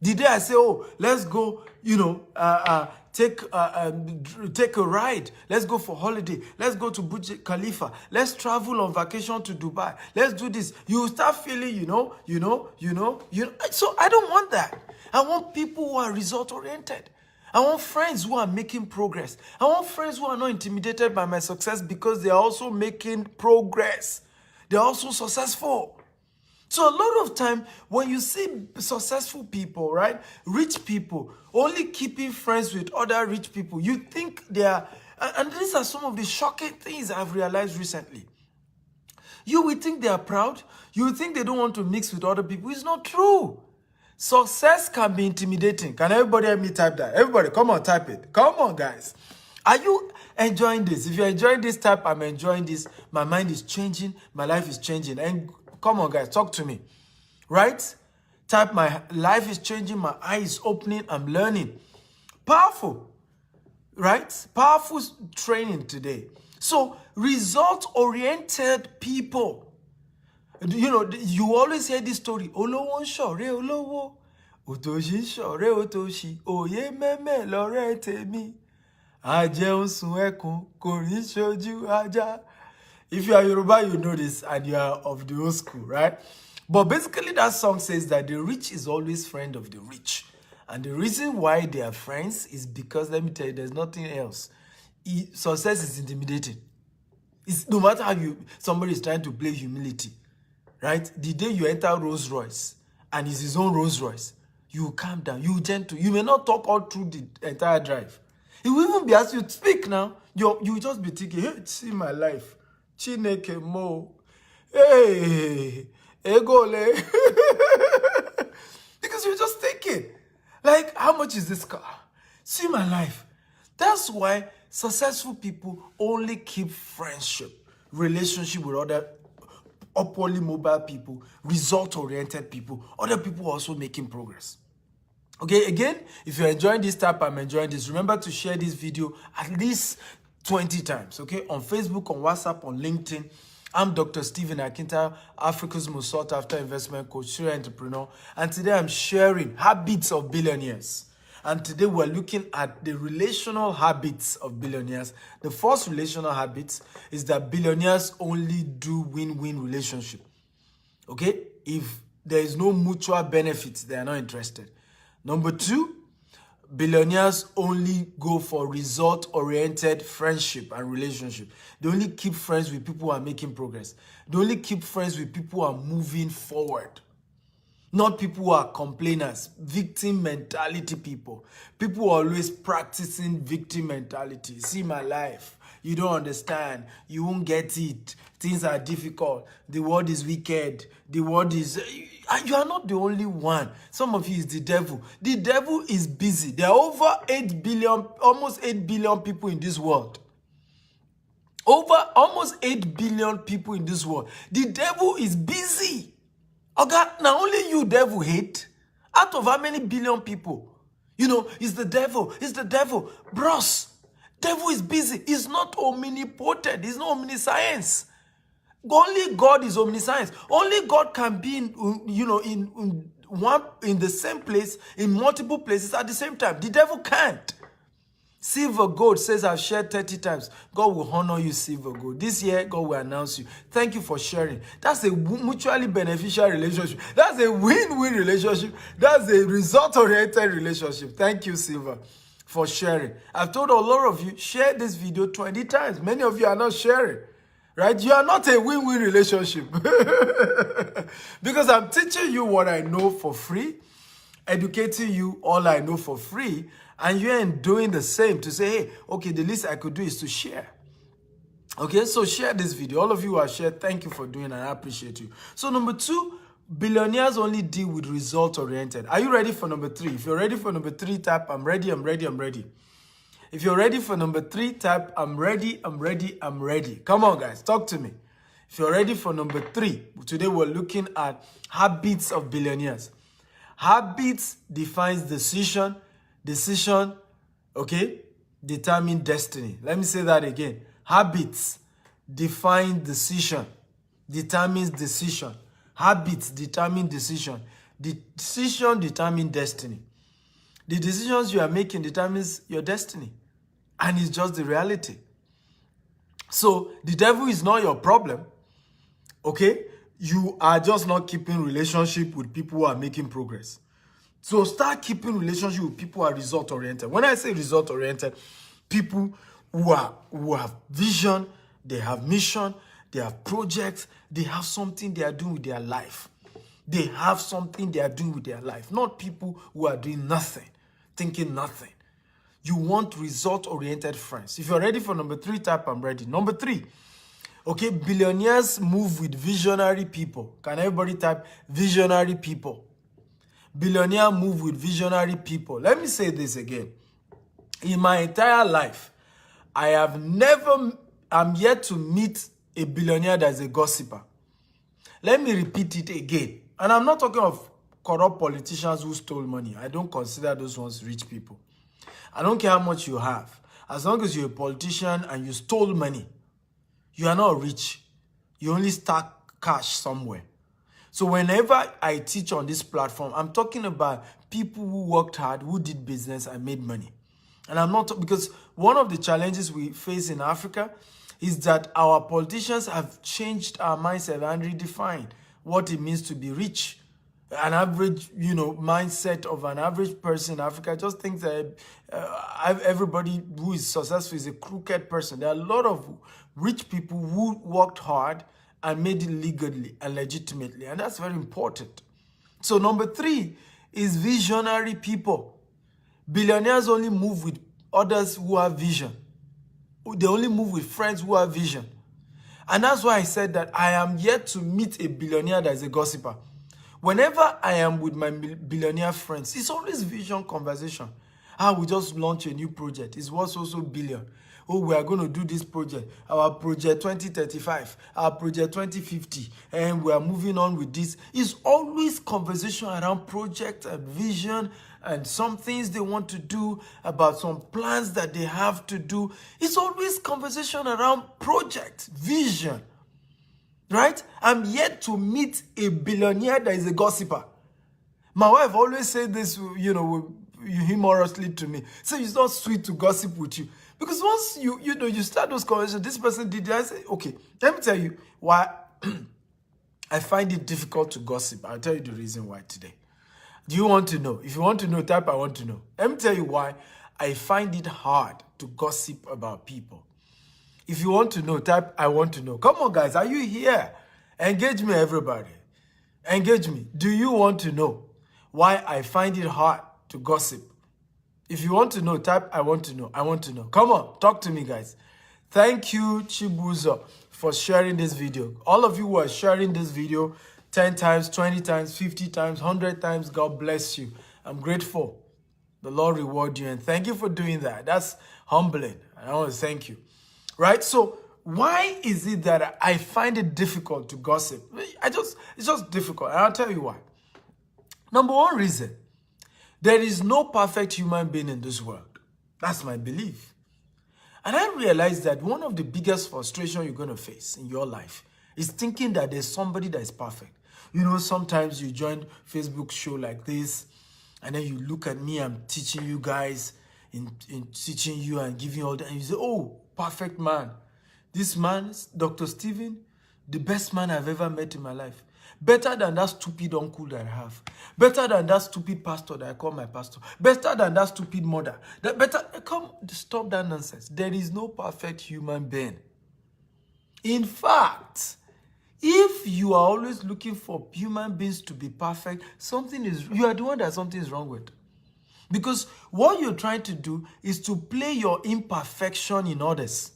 The day I say, oh, let's go, you know, take a ride. Let's go for holiday. Let's go to Burj Khalifa. Let's travel on vacation to Dubai. Let's do this. You start feeling, you know. So I don't want that. I want people who are result-oriented. I want friends who are making progress. I want friends who are not intimidated by my success because they are also making progress. They're also successful. So a lot of time, when you see successful people, right, rich people, only keeping friends with other rich people, you think they are, and these are some of the shocking things I've realized recently. You will think they are proud. You will think they don't want to mix with other people. It's not true. Success can be intimidating. Can everybody help me type that? Everybody, come on, type it. Come on, guys. Are you enjoying this? If you're enjoying this, type, I'm enjoying this. My mind is changing. My life is changing. And come on, guys, talk to me. Right? Type, my life is changing. My eye is opening. I'm learning. Powerful. Right? Powerful training today. So, result-oriented people. You know, you always hear this story. Olowo nṣọ̀rẹ́ olówó, òtòṣì nṣọ̀rẹ́ òtòṣì, òye mẹ́mẹ́ lọ́rẹ́ tèmi. Ajẹun sun ẹkùn, kò rí ṣojú ajá. If you are Yoruba, you know this, and you are of the old school, right? But basically, that song says that the rich is always friend of the rich. And the reason why they are friends is because, let me tell you, there's nothing else. Success is intimidating. It's, no matter how somebody is trying to play humility, right? The day you enter Rolls Royce, and it's his own Rolls Royce, you calm down, you gentle. You may not talk all through the entire drive. He will even be asking you to speak now. You just be thinking, hey, see my life. Chineke mo. Hey, egole. Because you're just thinking, like, how much is this car? See my life. That's why successful people only keep friendship, relationship with other upwardly mobile people, result-oriented people, other people also making progress. Okay, again, if you're enjoying this type, I'm enjoying this. Remember to share this video at least 20 times, okay? On Facebook, on WhatsApp, on LinkedIn. I'm Dr. Stephen Akinta, Africa's most sought-after investment coach, serial entrepreneur. And today I'm sharing habits of billionaires. And today we're looking at the relational habits of billionaires. The first relational habit is that billionaires only do win-win relationship. Okay? If there is no mutual benefits, they are not interested. Number two, billionaires only go for result-oriented friendship and relationship. They only keep friends with people who are making progress. They only keep friends with people who are moving forward. Not people who are complainers, victim mentality people. People who are always practicing victim mentality. See my life. You don't understand. You won't get it. Things are difficult. The world is wicked. The world is... You are not the only one. Some of you is the devil. The devil is busy. There are over 8 billion, almost 8 billion people in this world. Over almost 8 billion people in this world. The devil is busy. Okay, now only you devil hate. Out of how many billion people? You know, it's the devil. It's the devil. Bros, devil is busy. He's not omnipotent. He's not omniscience. Only God is omniscience. Only God can be in, you know, in the same place, in multiple places at the same time. The devil can't. Silver Gold says, I've shared 30 times. God will honor you, Silver Gold. This year, God will announce you. Thank you for sharing. That's a mutually beneficial relationship. That's a win-win relationship. That's a result-oriented relationship. Thank you, Silver, for sharing. I've told a lot of you, share this video 20 times. Many of you are not sharing. Right? You are not a win-win relationship. Because I'm teaching you what I know for free, educating you all I know for free, and you ain't doing the same to say, hey, okay, the least I could do is to share. Okay, so share this video. All of you who are shared, thank you for doing it, and I appreciate you. So number 2, billionaires only deal with result-oriented. Are you ready for number 3? If you're ready for number 3, type, I'm ready, I'm ready, I'm ready. If you're ready for number 3, type, I'm ready, I'm ready, I'm ready. Come on, guys, talk to me. If you're ready for number 3, today we're looking at habits of billionaires. Habits defines decision. Decision, okay, determine destiny. Let me say that again. Habits define decision, determines decision. Habits determine decision. Decision determine destiny. The decisions you are making determines your destiny. And it's just the reality. So the devil is not your problem. Okay? You are just not keeping relationship with people who are making progress. So start keeping relationship with people who are result-oriented. When I say result-oriented, people who have vision, they have mission, they have projects, they have something they are doing with their life. They have something they are doing with their life. Not people who are doing nothing, thinking nothing. You want result-oriented friends. If you're ready for number 3, type, I'm ready. Number 3, okay, billionaires move with visionary people. Can everybody type visionary people? Billionaire move with visionary people. Let me say this again. In my entire life, I'm yet to meet a billionaire that's a gossiper. Let me repeat it again. And I'm not talking of corrupt politicians who stole money. I don't consider those ones rich people. I don't care how much you have. As long as you're a politician and you stole money, you are not rich. You only stack cash somewhere. So whenever I teach on this platform, I'm talking about people who worked hard, who did business and made money. And I'm not, because one of the challenges we face in Africa is that our politicians have changed our mindset and redefined what it means to be rich. An average, mindset of an average person in Africa just thinks that everybody who is successful is a crooked person. There are a lot of rich people who worked hard and made it legally and legitimately. And that's very important. So number 3 is visionary people. Billionaires only move with others who have vision. They only move with friends who have vision. And that's why I said that I am yet to meet a billionaire that is a gossiper. Whenever I am with my billionaire friends, it's always vision conversation. We just launched a new project. It's worth also billion. Oh, we are going to do this project. Our project 2035, our project 2050, and we are moving on with this. It's always conversation around project and vision and some things they want to do, about some plans that they have to do. It's always conversation around project, vision. Right? I'm yet to meet a billionaire that is a gossiper. My wife always said this, humorously to me. So it's not sweet to gossip with you. Because once you start those conversations, this person did that, I say, okay, let me tell you why I find it difficult to gossip. I'll tell you the reason why today. Do you want to know? If you want to know, type, I want to know. Let me tell you why I find it hard to gossip about people. If you want to know, type, I want to know. Come on, guys, are you here? Engage me, everybody. Engage me. Do you want to know why I find it hard to gossip? If you want to know, type, I want to know. I want to know. Come on, talk to me, guys. Thank you, Chibuzo, for sharing this video. All of you who are sharing this video 10 times, 20 times, 50 times, 100 times, God bless you. I'm grateful. The Lord reward you, and thank you for doing that. That's humbling. I want to thank you. Right? So why is it that I find it difficult to gossip? It's just difficult. And I'll tell you why. Number 1 reason, there is no perfect human being in this world. That's my belief. And I realized that one of the biggest frustrations you're going to face in your life is thinking that there's somebody that is perfect. Sometimes you join Facebook show like this, and then you look at me, I'm teaching you guys, in teaching you and giving you all that. And you say, oh, perfect man. This man, Dr. Stephen, the best man I've ever met in my life. Better than that stupid uncle that I have. Better than that stupid pastor that I call my pastor. Better than that stupid mother. Come, stop that nonsense. There is no perfect human being. In fact, if you are always looking for human beings to be perfect, you are the one that something is wrong with. Because what you're trying to do is to play your imperfection in others.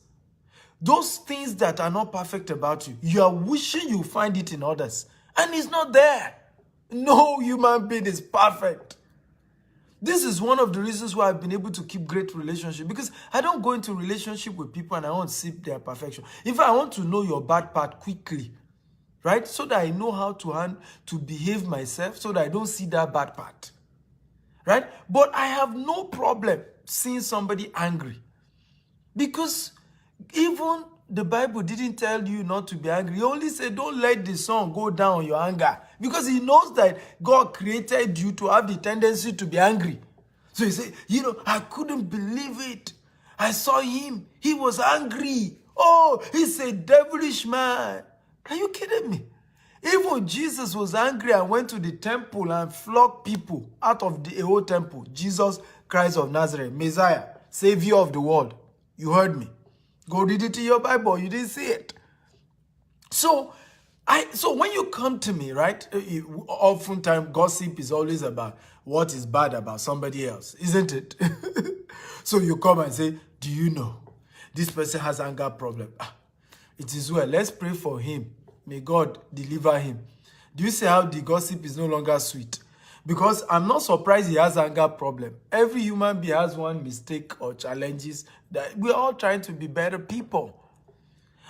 Those things that are not perfect about you, you are wishing you find it in others. And it's not there. No human being is perfect. This is one of the reasons why I've been able to keep great relationships. Because I don't go into relationship with people and I want to see their perfection. In fact, I want to know your bad part quickly. Right? So that I know how to behave myself so that I don't see that bad part. Right? But I have no problem seeing somebody angry. Because even the Bible didn't tell you not to be angry. He only said, don't let the sun go down on your anger. Because he knows that God created you to have the tendency to be angry. So he said, I couldn't believe it. I saw him. He was angry. Oh, he's a devilish man. Are you kidding me? Even Jesus was angry and went to the temple and flogged people out of the whole temple. Jesus Christ of Nazareth, Messiah, Savior of the world. You heard me. Go read it in your Bible. You didn't see it. So when you come to me, right, oftentimes gossip is always about what is bad about somebody else, isn't it? So you come and say, do you know this person has anger problem? It is well. Let's pray for him. May God deliver him. Do you see how the gossip is no longer sweet? Because I'm not surprised he has anger problem. Every human being has one mistake or challenges. That we're all trying to be better people.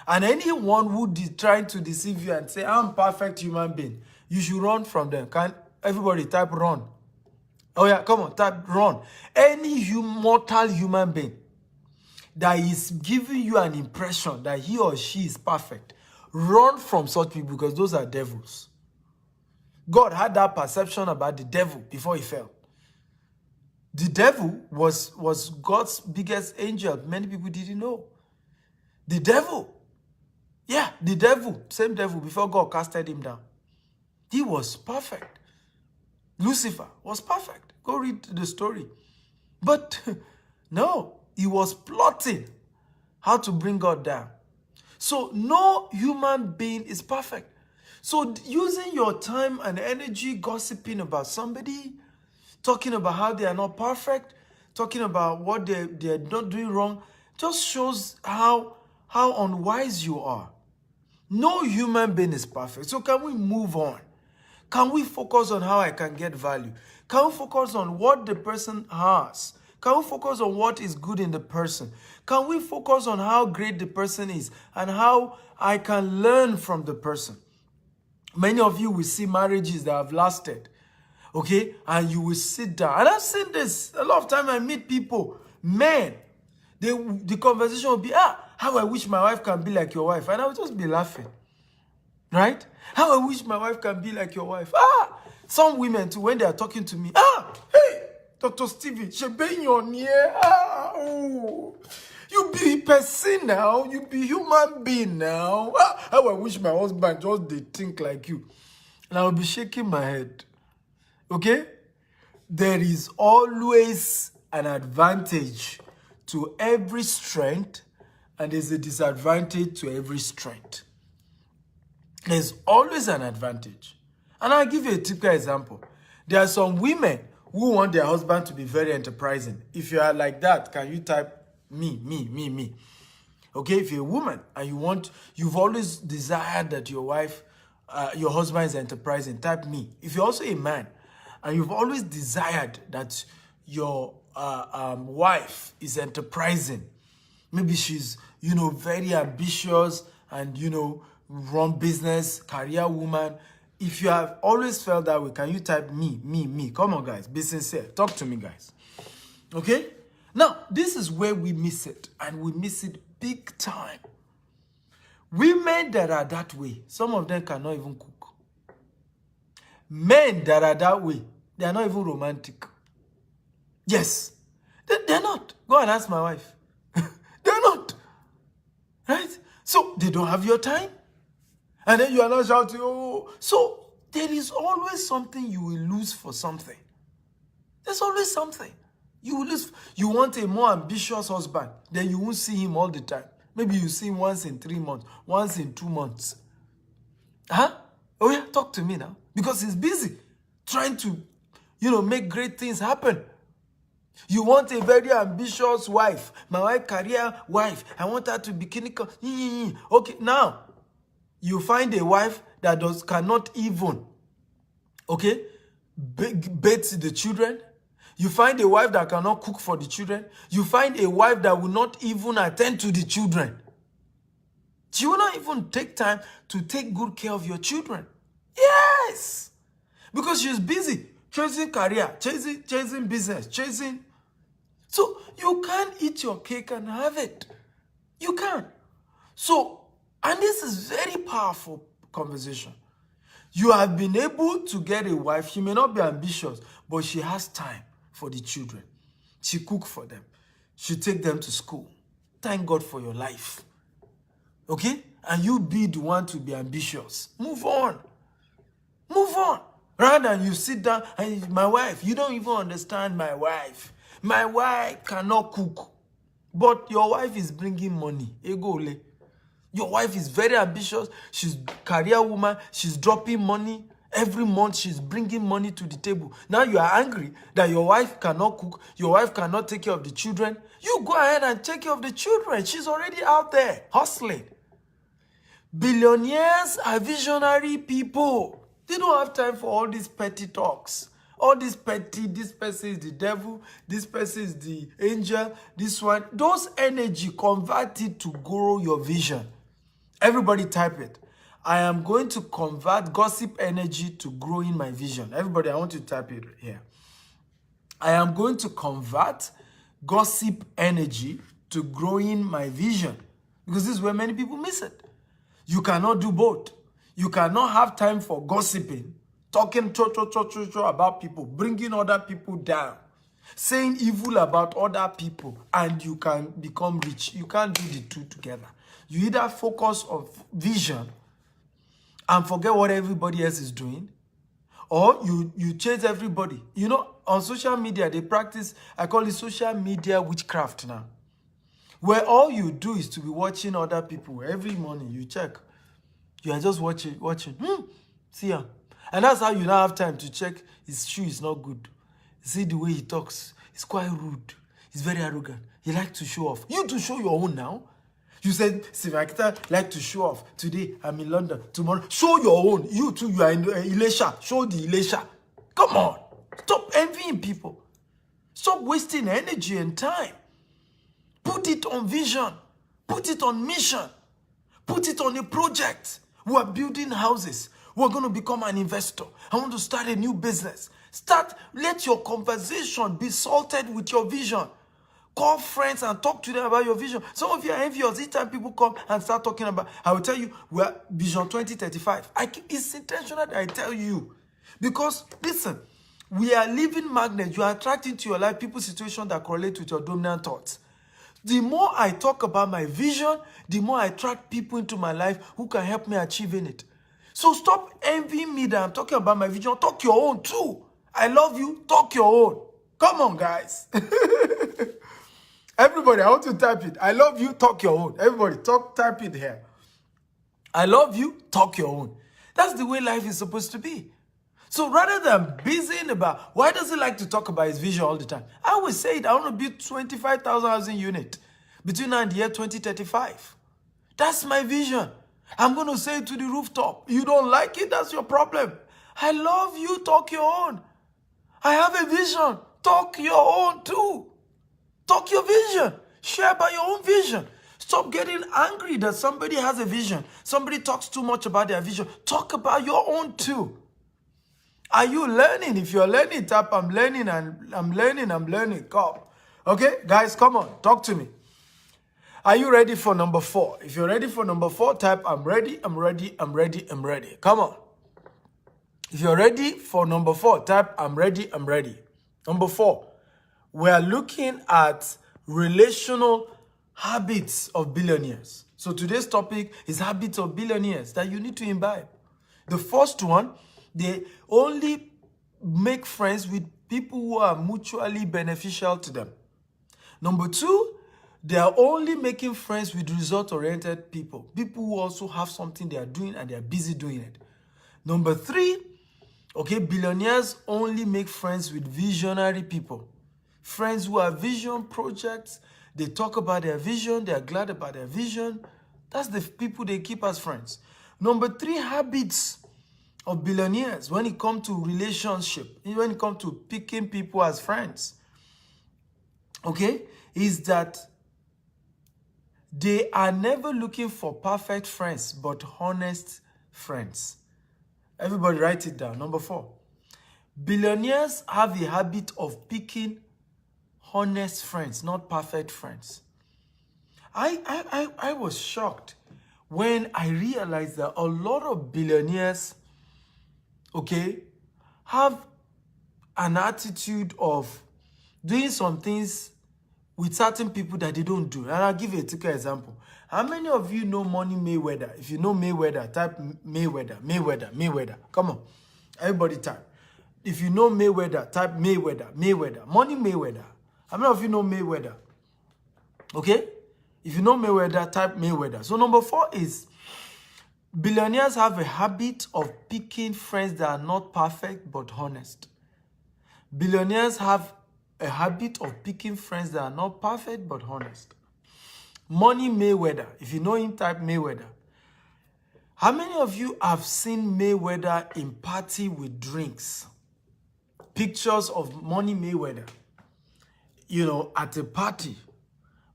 And anyone who is trying to deceive you and say, I'm a perfect human being, you should run from them. Can everybody type run? Oh yeah, come on, type run. Any mortal human being that is giving you an impression that he or she is perfect, run from such people because those are devils. God had that perception about the devil before he fell. The devil was God's biggest angel. Many people didn't know. The devil. Yeah, the devil. Same devil before God casted him down. He was perfect. Lucifer was perfect. Go read the story. But no, he was plotting how to bring God down. So no human being is perfect. So using your time and energy gossiping about somebody, talking about how they are not perfect, talking about what they're not doing wrong, just shows how unwise you are. No human being is perfect. So can we move on? Can we focus on how I can get value? Can we focus on what the person has? Can we focus on what is good in the person? Can we focus on how great the person is and how I can learn from the person? Many of you will see marriages that have lasted, okay? And you will sit down. And I've seen this. A lot of time I meet people, men, the conversation will be, how I wish my wife can be like your wife. And I will just be laughing, right? How I wish my wife can be like your wife. Some women too, when they are talking to me, hey, Dr. Stevie, she been on here. You be person now. You be human being now. How I wish my husband just did think like you. And I will be shaking my head. Okay? There is always an advantage to every strength, and there's a disadvantage to every strength. There's always an advantage. And I'll give you a typical example. There are some women who want their husband to be very enterprising. If you are like that, can you type me? Okay, if you're a woman and you've always desired that your husband is enterprising, type me. If you're also a man and you've always desired that your wife is enterprising, maybe she's, very ambitious and, run business, career woman. If you have always felt that way, can you type me? Come on, guys. Be sincere. Talk to me, guys. Okay? Now, this is where we miss it. And we miss it big time. Women that are that way, some of them cannot even cook. Men that are that way, they are not even romantic. Yes. They're not. Go and ask my wife. They're not. Right? So they don't have your time. And then you are not shouting, oh. So there is always something you will lose for something. There's always something. You will lose. You want a more ambitious husband, then you won't see him all the time. Maybe you see him once in 3 months, once in 2 months. Huh? Oh yeah, talk to me now. Because he's busy trying to, make great things happen. You want a very ambitious wife. My wife, career wife. I want her to be clinical. Okay, now, you find a wife that cannot even, bathe the children. You find a wife that cannot cook for the children. You find a wife that will not even attend to the children. She will not even take time to take good care of your children. Yes! Because she's busy chasing career, chasing business, chasing. So you can't eat your cake and have it. You can't. So, and this is very powerful conversation. You have been able to get a wife. She may not be ambitious, but she has time for the children. She cook for them. She take them to school. Thank God for your life. Okay? And you be the one to be ambitious. Move on. Move on. Rather than you sit down and my wife, you don't even understand my wife. My wife cannot cook. But your wife is bringing money. Egole. Your wife is very ambitious. She's a career woman. She's dropping money. Every month she's bringing money to the table. Now you are angry that your wife cannot cook. Your wife cannot take care of the children. You go ahead and take care of the children. She's already out there hustling. Billionaires are visionary people. They don't have time for all these petty talks. All these petty, this person is the devil, this person is the angel, this one. Those energy, convert it to grow your vision. Everybody type it. I am going to convert gossip energy to growing my vision. Everybody, I want you to type it here. I am going to convert gossip energy to growing my vision. Because this is where many people miss it. You cannot do both. You cannot have time for gossiping, talking about people, bringing other people down, saying evil about other people, and you can become rich. You can't do the two together. You either focus on vision and forget what everybody else is doing, or you chase everybody. On social media, they practice, I call it social media witchcraft now, where all you do is to be watching other people. Every morning you check. You are just watching. See ya. And that's how you now have time to check his shoe is not good. See the way he talks. He's quite rude. He's very arrogant. He likes to show off. You to show your own now. You said, Sivakita like to show off. Today, I'm in London. Tomorrow, show your own. You too, you are in Elisha. Show the Elisha. Come on. Stop envying people. Stop wasting energy and time. Put it on vision. Put it on mission. Put it on a project. We are building houses. We're going to become an investor. I want to start a new business. Let your conversation be salted with your vision. Call friends and talk to them about your vision. Some of you are envious. Each time people come and start talking about, I will tell you, we are Vision 2035. It's intentional that I tell you. Because, listen, we are living magnets. You are attracting to your life people's situations that correlate with your dominant thoughts. The more I talk about my vision, the more I attract people into my life who can help me achieving it. So stop envying me that I'm talking about my vision. Talk your own too. I love you. Talk your own. Come on, guys. Everybody, I want to type it. I love you. Talk your own. Everybody, type it here. I love you. Talk your own. That's the way life is supposed to be. So rather than busying about, why does he like to talk about his vision all the time? I always say it, I want to build 25,000 housing units between now and the year 2035. That's my vision. I'm going to say it to the rooftop. You don't like it, that's your problem. I love you, talk your own. I have a vision. Talk your own too. Talk your vision. Share about your own vision. Stop getting angry that somebody has a vision. Somebody talks too much about their vision. Talk about your own too. Are you learning? If you're learning, tap I'm learning and I'm learning. Come. Okay, guys, come on. Talk to me. Are you ready for number 4? If you're ready for number 4, type I'm ready. Come on. If you're ready for number 4, type I'm ready. Number 4. We are looking at relational habits of billionaires. So today's topic is habits of billionaires that you need to imbibe. The first one, they only make friends with people who are mutually beneficial to them. Number two, they are only making friends with result-oriented people. People who also have something they are doing and they are busy doing it. Number three, okay, billionaires only make friends with visionary people. Friends who have vision projects, they talk about their vision, they are glad about their vision. That's the people they keep as friends. Number three, habits of billionaires when it comes to relationship, when it comes to picking people as friends, okay, is that they are never looking for perfect friends, but honest friends. Everybody write it down. Number four, billionaires have a habit of picking honest friends, not perfect friends. I was shocked when I realized that a lot of billionaires, okay, have an attitude of doing some things with certain people that they don't do. And I'll give you a typical example. How many of you know Money Mayweather? If you know Mayweather, type Mayweather, Mayweather, Mayweather. Come on. Everybody type. If you know Mayweather, type Mayweather, Mayweather. Money Mayweather. How many of you know Mayweather? Okay? If you know Mayweather, type Mayweather. So number four is billionaires have a habit of picking friends that are not perfect but honest. Billionaires have a habit of picking friends that are not perfect but honest. Money Mayweather. If you know him, type Mayweather. How many of you have seen Mayweather in party with drinks? Pictures of Money Mayweather, you know, at a party,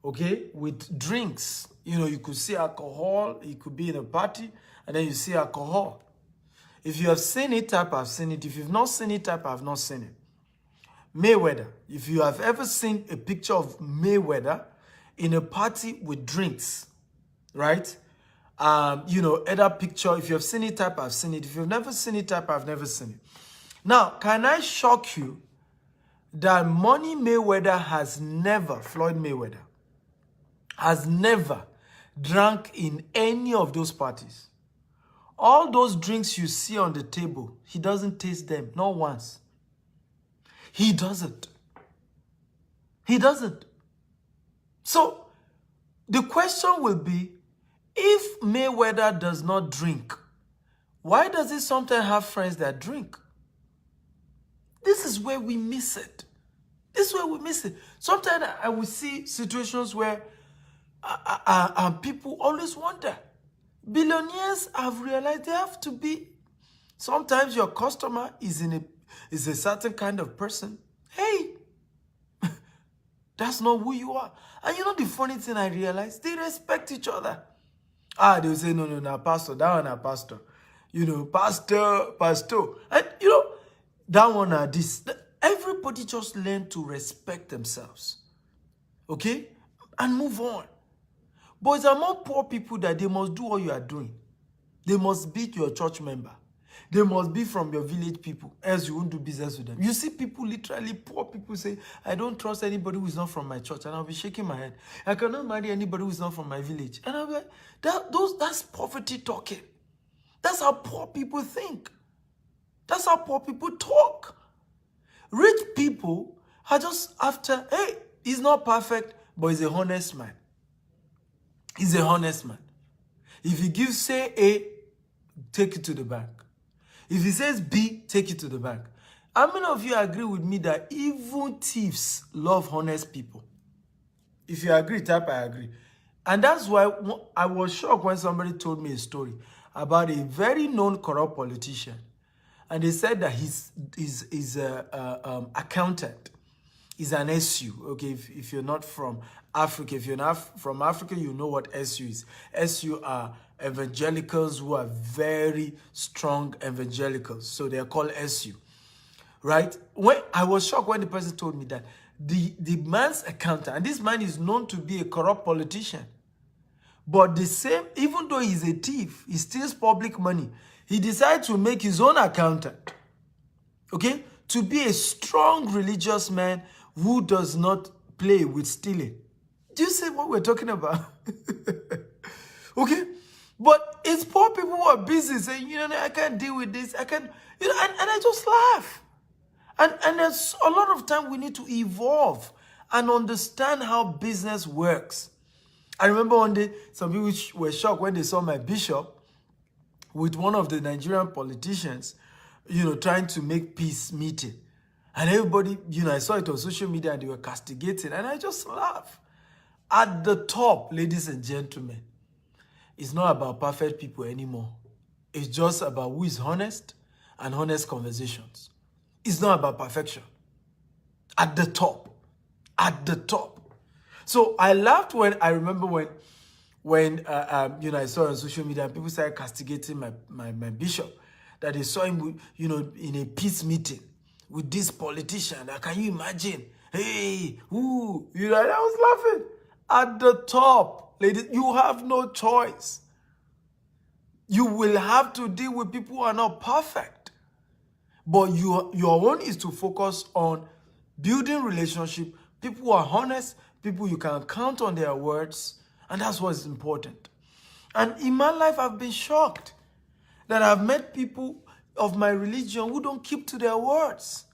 okay, with drinks. You know, you could see alcohol. It could be in a party, and then you see alcohol. If you have seen it, type I've seen it. If you've not seen it, type I've not seen it. Mayweather. If you have ever seen a picture of Mayweather in a party with drinks, right? You know, other picture. If you have seen it, type I've seen it. If you've never seen it, type I've never seen it. Now, can I shock you that Money Mayweather has never, Floyd Mayweather, has never drank in any of those parties? All those drinks you see on the table, he doesn't taste them, not once. He doesn't. He doesn't. So, the question will be, if Mayweather does not drink, why does he sometimes have friends that drink? This is where we miss it. This is where we miss it. Sometimes I will see situations where people always wonder. Billionaires have realized they have to be. Sometimes your customer is a certain kind of person. Hey, that's not who you are. And you know the funny thing I realized? They respect each other. They will say, no, pastor, that one, pastor. You know, pastor. And you know, that one are this. Everybody just learn to respect themselves. Okay? And move on. But it's among poor people that they must do what you are doing. They must be your church member. They must be from your village people, else you won't do business with them. You see people, literally poor people, say, I don't trust anybody who is not from my church. And I'll be shaking my head. I cannot marry anybody who is not from my village. And I'll be like, that's poverty talking. That's how poor people think. That's how poor people talk. Rich people are just after, hey, he's not perfect, but he's a honest man. He's a honest man. If he gives, say, A, take it to the bank. If he says B, take it to the bank. How many of you agree with me that even thieves love honest people? If you agree, type I agree. And that's why I was shocked when somebody told me a story about a very known corrupt politician. And they said that his accountant is an SU. Okay, if you're not from Africa, if you're not from Africa, you know what SU is. SU are evangelicals who are very strong evangelicals. So they are called SU, right? When I was shocked when the person told me that the man's accountant, and this man is known to be a corrupt politician, but the same, even though he's a thief, he steals public money, he decided to make his own accountant, okay, to be a strong religious man who does not play with stealing. Do you see what we're talking about? Okay? But it's poor people who are busy saying, I can't deal with this. I can't, and I just laugh. And there's a lot of time we need to evolve and understand how business works. I remember one day, some people were shocked when they saw my bishop with one of the Nigerian politicians, trying to make peace meeting. And everybody, I saw it on social media and they were castigating. And I just laugh. At the top, ladies and gentlemen, it's not about perfect people anymore. It's just about who is honest and honest conversations. It's not about perfection. At the top. At the top. So I laughed when I remember when I saw on social media people started castigating my bishop, that they saw him, in a peace meeting with this politician. Can you imagine? Hey, ooh, I was laughing. At the top, ladies, you have no choice. You will have to deal with people who are not perfect. But your own is to focus on building relationship, people who are honest, people you can count on their words, and that's what's important. And in my life, I've been shocked that I've met people of my religion who don't keep to their words.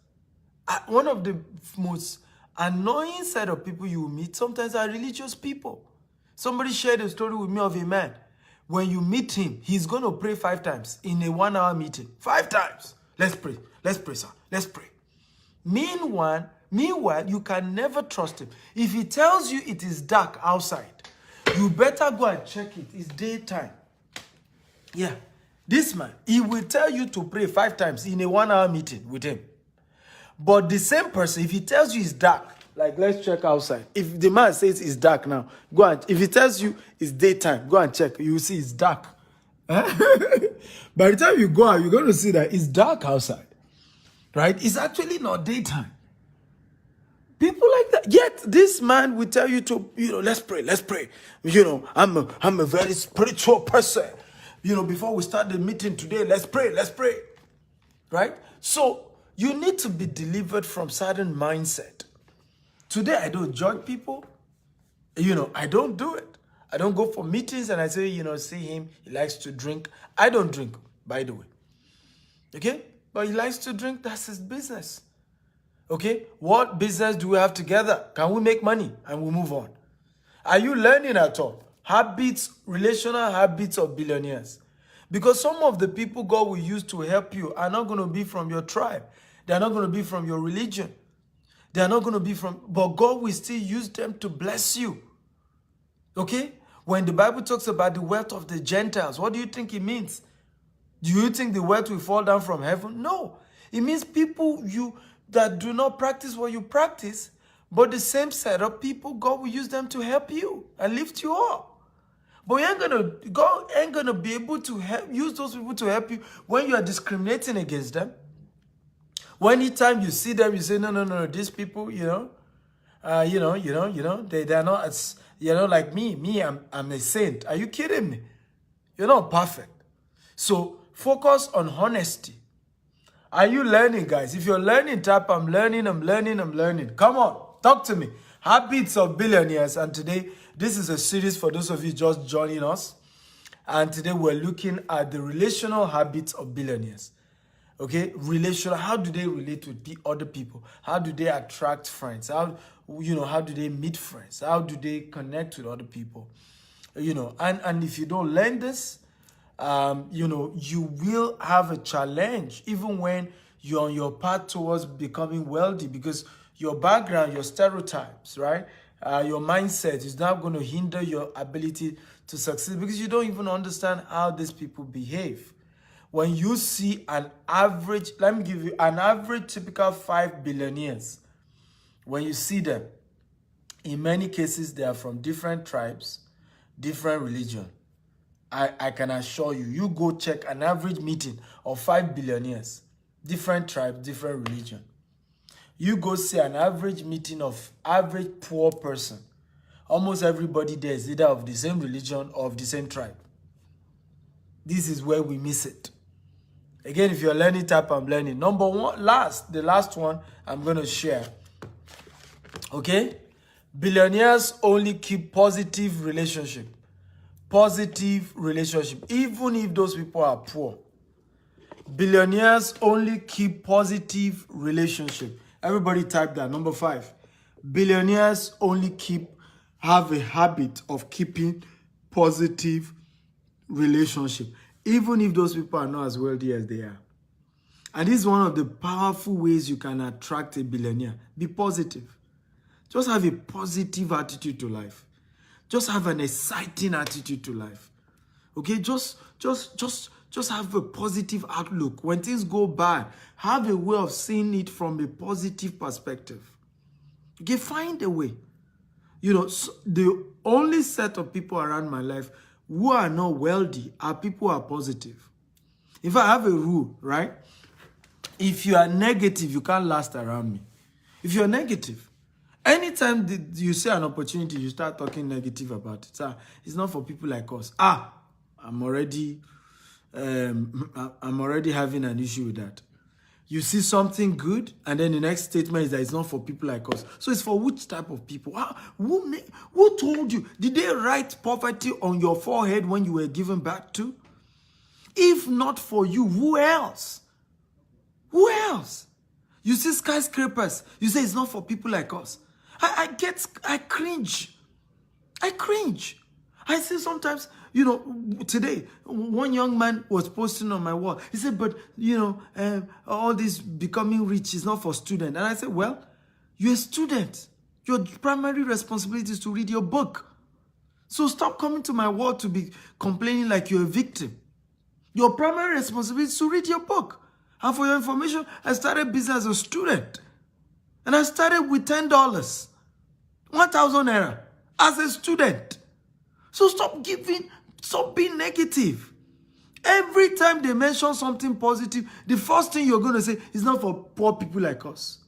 One of the most annoying set of people you will meet sometimes are religious people. Somebody shared a story with me of a man. When you meet him, he's going to pray 5 times in a 1-hour meeting. 5 times. Let's pray. Let's pray, sir. Let's pray. Meanwhile, you can never trust him. If he tells you it is dark outside, you better go and check it. It's daytime. Yeah. This man, he will tell you to pray 5 times in a 1-hour meeting with him. But the same person, if he tells you it's dark, like let's check outside. If the man says it's dark now, go and, if he tells you it's daytime, go and check. You will see it's dark. By the time you go out, you're going to see that it's dark outside. Right? It's actually not daytime. People like that. Yet this man will tell you to, let's pray, let's pray. I'm a very spiritual person. Before we start the meeting today, let's pray, let's pray. Right? So you need to be delivered from certain mindset. Today, I don't judge people. I don't do it. I don't go for meetings and I say, see him, he likes to drink. I don't drink, by the way. Okay? But he likes to drink, that's his business. Okay? What business do we have together? Can we make money? And we move on. Are you learning at all? Habits, relational habits of billionaires. Because some of the people God will use to help you are not going to be from your tribe. They are not going to be from your religion. They are not going to be from, but God will still use them to bless you. Okay? When the Bible talks about the wealth of the Gentiles, what do you think it means? Do you think the wealth will fall down from heaven? No. It means people that do not practice what you practice, but the same set of people, God will use them to help you and lift you up. But God ain't gonna be able to use those people to help you when you are discriminating against them. When anytime you see them, you say, no, these people, they are not as, like me, I'm a saint. Are you kidding me? You're not perfect. So focus on honesty. Are you learning, guys? If you're learning, type, I'm learning. Come on, talk to me. Habits of Billionaires. And today, this is a series for those of you just joining us. And today we're looking at the relational habits of billionaires. Okay, relational, how do they relate with the other people? How do they attract friends? How do they meet friends? How do they connect with other people? And if you don't learn this, you will have a challenge even when you're on your path towards becoming wealthy, because your background, your stereotypes, right? Your mindset is not going to hinder your ability to succeed because you don't even understand how these people behave. When you see an average, let me give you an average typical 5 billionaires. When you see them, in many cases, they are from different tribes, different religion. I can assure you, you go check an average meeting of 5 billionaires, different tribes, different religion. You go see an average meeting of average poor person. Almost everybody there is either of the same religion or of the same tribe. This is where we miss it. Again, if you're learning, type I'm learning. Number one, the last one I'm going to share Okay? Billionaires only keep positive relationship. Positive relationship. Even if those people are poor. Billionaires only keep positive relationship. Everybody type that. Number 5. Billionaires only have a habit of keeping positive relationship. Even if those people are not as wealthy as they are. And this is one of the powerful ways you can attract a billionaire. Be positive. Just have a positive attitude to life. Just have an exciting attitude to life. Okay, just have a positive outlook. When things go bad, have a way of seeing it from a positive perspective. Okay, find a way. You know, the only set of people around my life who are not wealthy are people who are positive. If I have a rule, right? If you are negative, you can't last around me. If you're negative, anytime you see an opportunity, you start talking negative about it. It's not for people like us. I'm already having an issue with that. You see something good, and then the next statement is that it's not for people like us. So it's for which type of people? Who told you? Did they write poverty on your forehead when you were given back to? If not for you, who else? Who else? You see skyscrapers. You say it's not for people like us. I cringe. I cringe. I see sometimes, you know, today, one young man was posting on my wall. He said, but, you know, all this becoming rich is not for students. And I said, well, you're a student. Your primary responsibility is to read your book. So stop coming to my wall to be complaining like you're a victim. Your primary responsibility is to read your book. And for your information, I started business as a student. And I started with $10, 1,000 naira as a student. So stop being negative. Every time they mention something positive, the first thing you're going to say is not for poor people like us.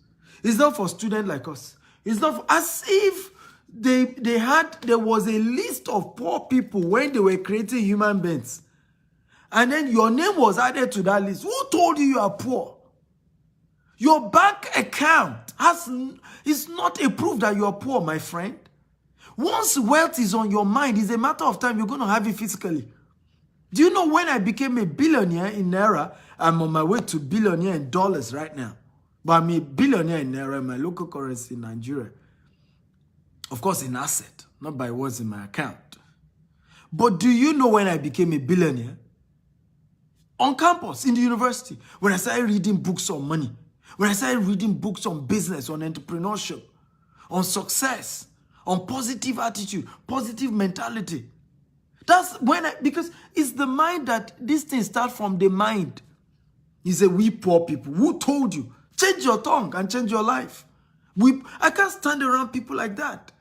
It's not for students like us. It's not for, as if there was a list of poor people when they were creating human beings. And then your name was added to that list. Who told you are poor? Your bank account is not a proof that you are poor, my friend. Once wealth is on your mind, it's a matter of time you're going to have it physically. Do you know when I became a billionaire in Naira, I'm on my way to billionaire in dollars right now. But I'm a billionaire in Naira, in my local currency in Nigeria. Of course, in asset, not by what's in my account. But do you know when I became a billionaire? On campus, in the university, when I started reading books on money, when I started reading books on business, on entrepreneurship, on success, on positive attitude, positive mentality. That's when because it's the mind that these things start from the mind. You say, we poor people. Who told you? Change your tongue and change your life. I can't stand around people like that.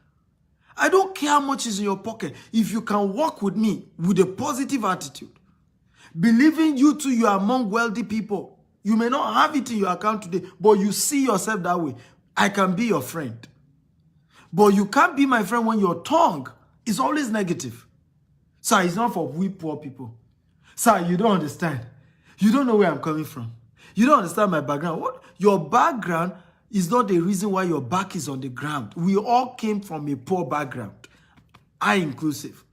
I don't care how much is in your pocket. If you can walk with me with a positive attitude, believing you too, you are among wealthy people. You may not have it in your account today, but you see yourself that way. I can be your friend. But you can't be my friend when your tongue is always negative. Sir, it's not for we poor people. Sir, you don't understand. You don't know where I'm coming from. You don't understand my background. What? Your background is not the reason why your back is on the ground. We all came from a poor background. I inclusive.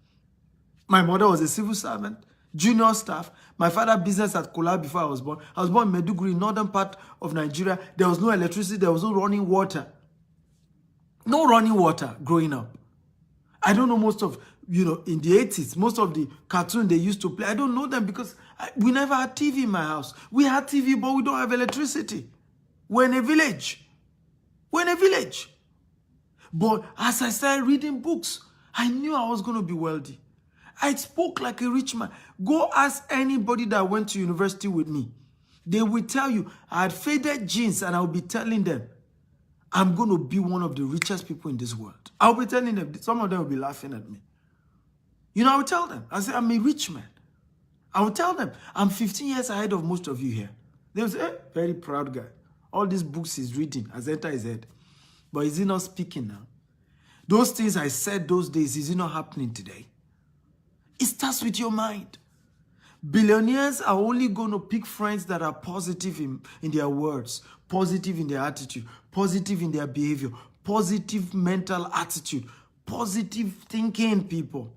My mother was a civil servant, junior staff. My father business at Kola before I was born. I was born in Maiduguri, northern part of Nigeria. There was no electricity. There was no running water. No running water growing up. I don't know most of, in the 80s, most of the cartoons they used to play. I don't know them because we never had TV in my house. We had TV, but we don't have electricity. We're in a village. But as I started reading books, I knew I was going to be wealthy. I spoke like a rich man. Go ask anybody that went to university with me. They will tell you, I had faded jeans and I will be telling them, I'm going to be one of the richest people in this world. I'll be telling them, some of them will be laughing at me. I will tell them, I say, I'm a rich man. I will tell them, I'm 15 years ahead of most of you here. They will say, very proud guy. All these books he's reading has entered his head. But is he not speaking now? Those things I said those days, is it not happening today? It starts with your mind. Billionaires are only going to pick friends that are positive in their words, positive in their attitude, positive in their behavior, positive mental attitude, positive thinking people,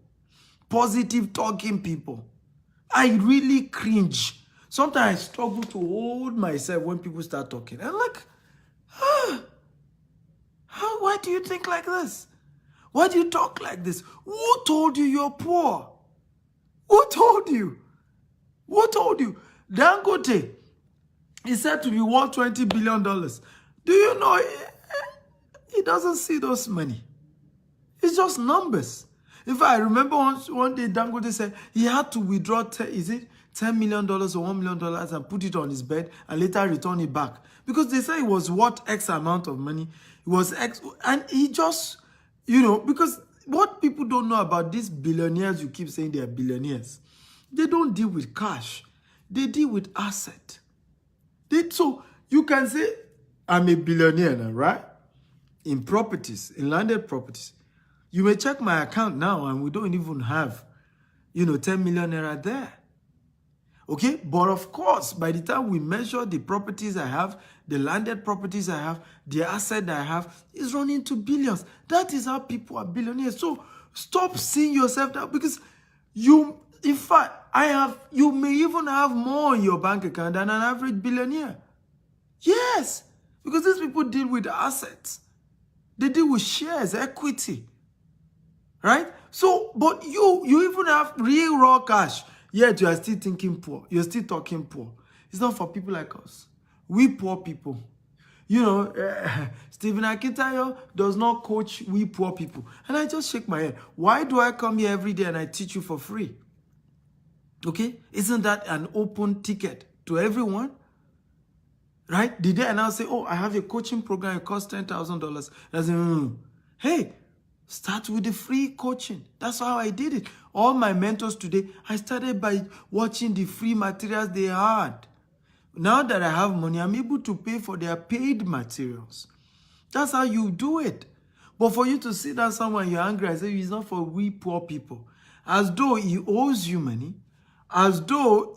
positive talking people. I really cringe. Sometimes I struggle to hold myself when people start talking. I'm like, why do you think like this? Why do you talk like this? Who told you you're poor? Who told you? Who told you? Dangote is said to be worth $20 billion. Do you know he doesn't see those money? It's just numbers. In fact, I remember one day Dangote said he had to withdraw $10 million or $1 million and put it on his bed and later return it back. Because they say it was worth X amount of money. It was X. And he just, because what people don't know about these billionaires, you keep saying they are billionaires. They don't deal with cash. They deal with asset. So you can say, I'm a billionaire now, right? In properties, in landed properties. You may check my account now and we don't even have, 10 million naira there. Okay? But of course, by the time we measure the properties I have, the landed properties I have, the asset I have, is running to billions. That is how people are billionaires. So stop seeing yourself that, because in fact, you may even have more in your bank account than an average billionaire. Yes, because these people deal with assets. They deal with shares, equity. Right? So, but you even have real raw cash, yet you are still thinking poor. You're still talking poor. It's not for people like us. We poor people. Stephen Akintayo does not coach we poor people. And I just shake my head. Why do I come here every day and I teach you for free? Okay? Isn't that an open ticket to everyone? Right? The day I now say, oh, I have a coaching program, it costs $10,000. I say, hey, start with the free coaching. That's how I did it. All my mentors today, I started by watching the free materials they had. Now that I have money, I'm able to pay for their paid materials. That's how you do it. But for you to sit down somewhere and you're angry, I say it's not for we poor people. As though he owes you money. As though,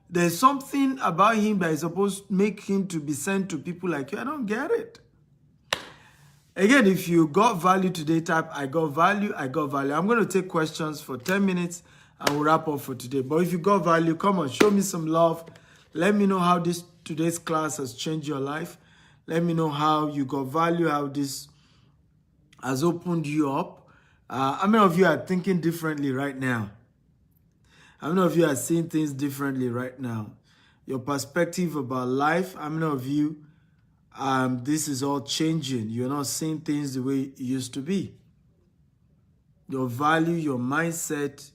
there's something about him that is supposed to make him to be sent to people like you. I don't get it. Again, if you got value today, type I got value, I got value. I'm going to take questions for 10 minutes and we'll wrap up for today. But if you got value, come on, show me some love. Let me know how today's class has changed your life. Let me know how you got value, how this has opened you up. How many of you are thinking differently right now? How many of you are seeing things differently right now? Your perspective about life, how many of you, this is all changing. You're not seeing things the way it used to be. Your value, your mindset,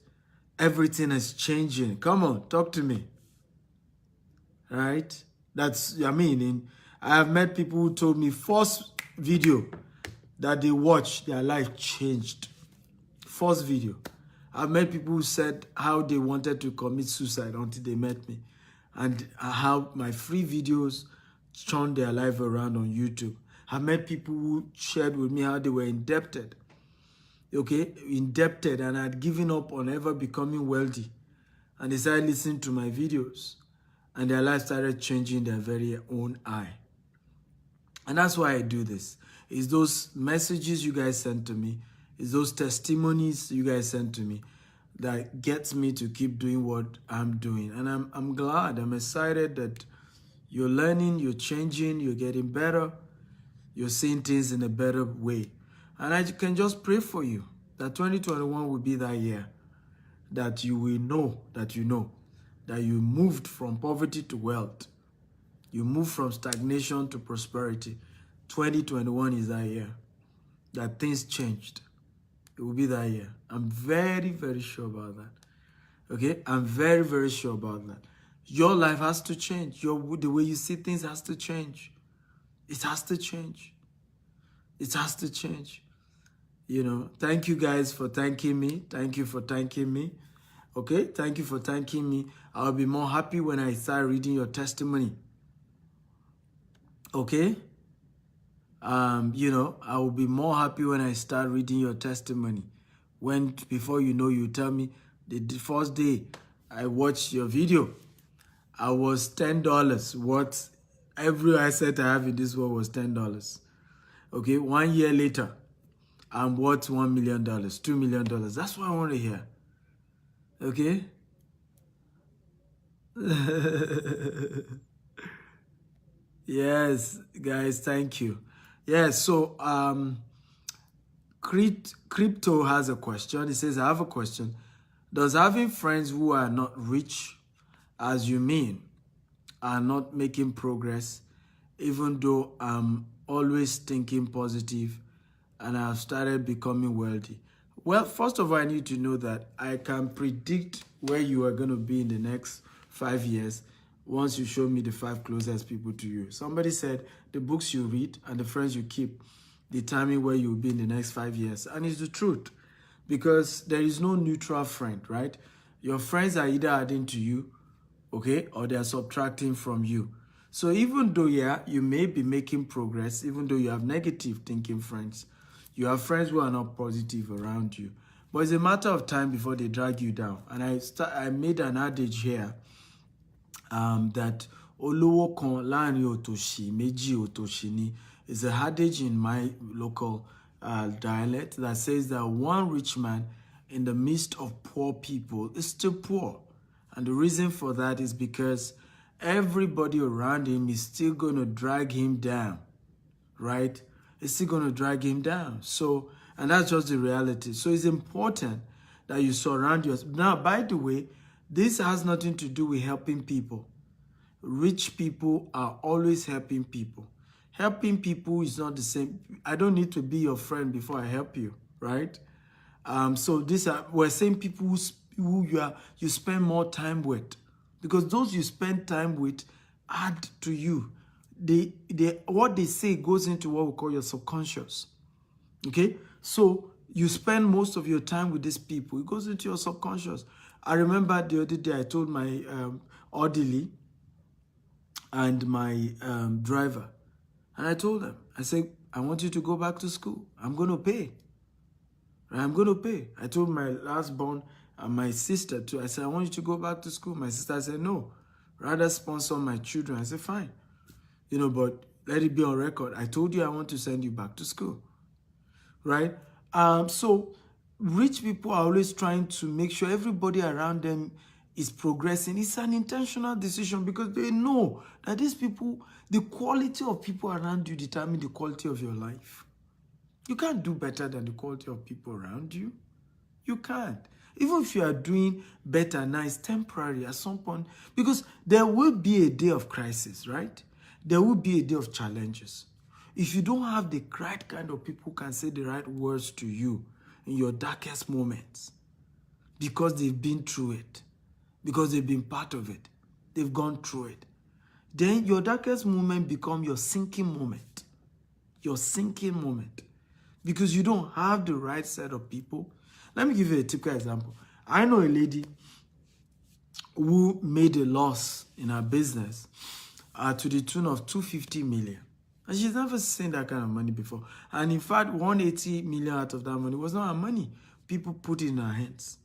everything is changing. Come on, talk to me. Right? I have met people who told me first video that they watched, their life changed. First video. I've met people who said how they wanted to commit suicide until they met me. And how my free videos turned their life around on YouTube. I've met people who shared with me how they were indebted. Okay? Indebted and had given up on ever becoming wealthy. And they started listening to my videos. And their life started changing their very own eye. And that's why I do this. It's those messages you guys send to me. It's those testimonies you guys send to me that gets me to keep doing what I'm doing. And I'm glad, I'm excited that you're learning, you're changing, you're getting better, you're seeing things in a better way. And I can just pray for you that 2021 will be that year that you will know that you moved from poverty to wealth. You moved from stagnation to prosperity. 2021 is that year that things changed. It will be that year. I'm very, very sure about that. Okay? I'm very, very sure about that. Your life has to change. The way you see things has to change. It has to change. It has to change. Thank you guys for thanking me. Thank you for thanking me. Okay? Thank you for thanking me. I'll be more happy when I start reading your testimony. Okay? I will be more happy when I start reading your testimony. Before you tell me the first day I watched your video, I was $10. Every asset I have in this world was $10. Okay, 1 year later, I'm worth $1 million, $2 million. That's what I want to hear. Okay? Yes, guys, thank you. Yes, so Crypto has a question. He says, I have a question. Does having friends who are not rich, as you mean, are not making progress, even though I'm always thinking positive and I've started becoming wealthy? Well, first of all, I need to know that I can predict where you are going to be in the next 5 years once you show me the 5 closest people to you. Somebody said the books you read and the friends you keep determine where you'll be in the next 5 years. And it's the truth, because there is no neutral friend, right? Your friends are either adding to you, okay, or they're subtracting from you. So even though, yeah, you may be making progress, even though you have negative thinking friends, you have friends who are not positive around you. But it's a matter of time before they drag you down. And I made an adage here that olówó kan láàrin òtòṣì méjì òtòṣì ni is a adage in my local dialect that says that one rich man in the midst of poor people is still poor. And the reason for that is because everybody around him is still going to drag him down, right? It's still going to drag him down. So, and that's just the reality. So it's important that you surround yourself. Now, by the way, this has nothing to do with helping people. Rich people are always helping people. Helping people is not the same. I don't need to be your friend before I help you, right? So we're saying people who you spend more time with, because those you spend time with add to you. What they say goes into what we call your subconscious. Okay, so you spend most of your time with these people. It goes into your subconscious. I remember the other day I told my orderly and my driver, and I told them, I said, I want you to go back to school. I'm going to pay. I'm going to pay. I told my last born and my sister too. I said, I want you to go back to school. My sister said, no, rather sponsor my children. I said, fine. But let it be on record. I told you I want to send you back to school, right? So rich people are always trying to make sure everybody around them is progressing. It's an intentional decision because they know that these people, the quality of people around you determine the quality of your life. You can't do better than the quality of people around you. You can't. Even if you are doing better now, it's temporary at some point, because there will be a day of crisis, right? There will be a day of challenges. If you don't have the right kind of people who can say the right words to you in your darkest moments, because they've been through it, because they've been part of it, they've gone through it, then your darkest moment becomes your sinking moment. Your sinking moment. Because you don't have the right set of people. Let me give you a typical example. I know a lady who made a loss in her business to the tune of 250 million. And she's never seen that kind of money before. And in fact, 180 million out of that money was not her money. People put it in her hands.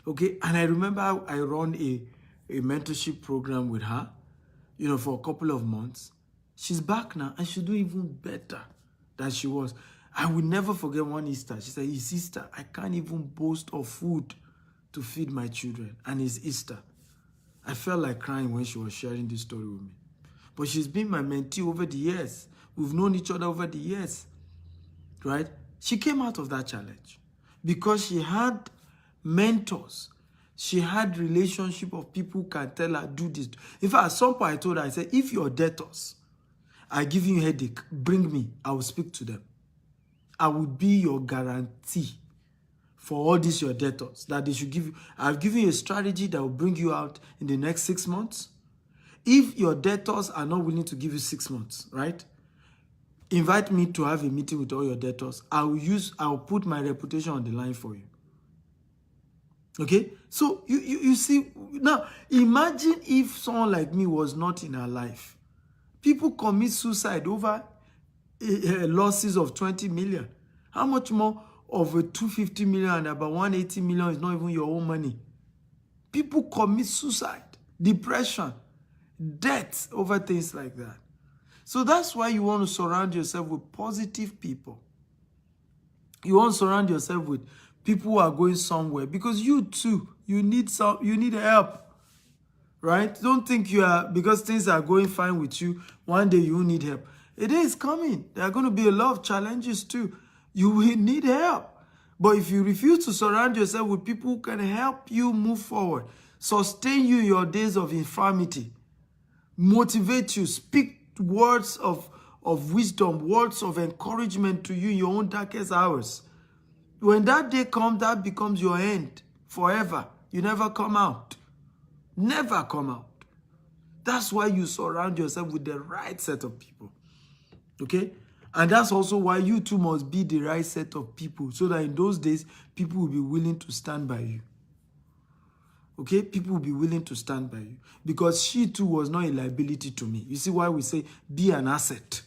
Okay, and I remember I run a mentorship program with her, for a couple of months. She's back now, and she's doing even better than she was. I will never forget one Easter. She said, it's Easter. I can't even boast of food to feed my children. And it's Easter. I felt like crying when she was sharing this story with me. But she's been my mentee over the years. We've known each other over the years, right? She came out of that challenge because she had mentors. She had relationship of people who can tell her, do this. In fact, at some point I told her, I said, if your debtors are giving you a headache, bring me. I will speak to them. I will be your guarantee for all these your debtors that they should give you. I've given you a strategy that will bring you out in the next 6 months. If your debtors are not willing to give you 6 months, right? Invite me to have a meeting with all your debtors. I'll put my reputation on the line for you. Okay? So you see, now imagine if someone like me was not in her life. People commit suicide over losses of 20 million. How much more of a 250 million and about 180 million is not even your own money? People commit suicide, depression, death over things like that. So that's why you want to surround yourself with positive people. You want to surround yourself with people who are going somewhere, because you too, you need help. Right? Don't think you are, because things are going fine with you, one day you need help. A day is coming. There are going to be a lot of challenges too. You will need help. But if you refuse to surround yourself with people who can help you move forward, sustain you in your days of infirmity, motivate you, speak words of wisdom, words of encouragement to you in your own darkest hours, when that day comes, that becomes your end forever. You never come out. Never come out. That's why you surround yourself with the right set of people. Okay? And that's also why you too must be the right set of people, so that in those days, people will be willing to stand by you. Okay? People will be willing to stand by you. Because she too was not a liability to me. You see why we say be an asset.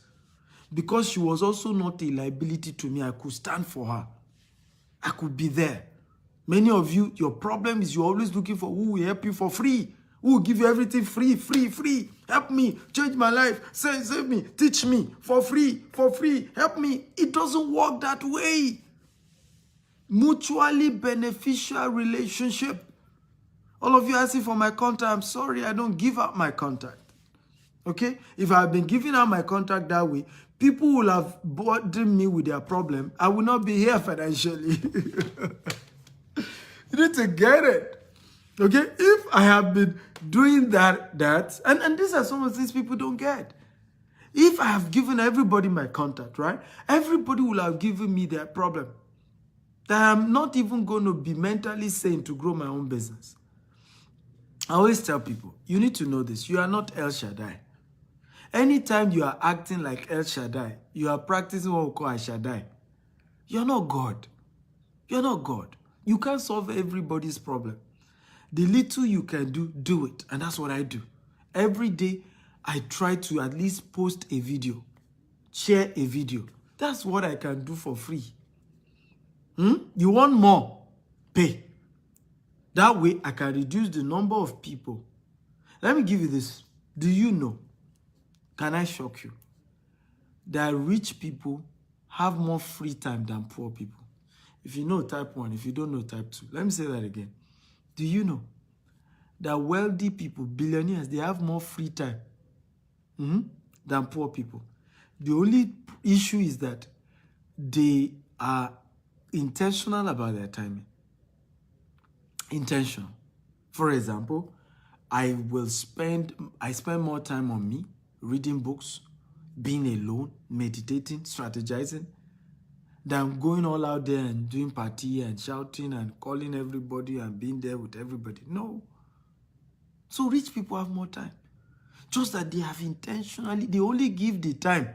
Because she was also not a liability to me. I could stand for her. I could be there. Many of you, your problem is you're always looking for who will help you for free. Who will give you everything free, free, free. Help me, change my life, save me, teach me, for free, help me. It doesn't work that way. Mutually beneficial relationship. All of you asking for my contact, I'm sorry, I don't give out my contact. Okay? If I had been giving out my contact that way, people will have burdened me with their problem. I will not be here financially. You need to get it. Okay? If I have been doing that, and these are some of the things people don't get. If I have given everybody my contact, right? Everybody will have given me their problem. That I'm not even going to be mentally sane to grow my own business. I always tell people, you need to know this. You are not El Shaddai. Anytime you are acting like El Shaddai, you are practicing what we call El Shaddai. You're not God. You're not God. You can't solve everybody's problem. The little you can do, do it. And that's what I do. Every day, I try to at least post a video, share a video. That's what I can do for free. You want more? Pay. That way, I can reduce the number of people. Let me give you this. Do you know? Can I shock you? That rich people have more free time than poor people. If you know, type 1. If you don't know, type 2. Let me say that again. Do you know that wealthy people, billionaires, they have more free time than poor people? The only issue is that they are intentional about their timing. Intentional. For example, I spend more time on me, reading books, being alone, meditating, strategizing, than going all out there and doing party and shouting and calling everybody and being there with everybody. No. So rich people have more time. Just that they have intentionally, they only give the time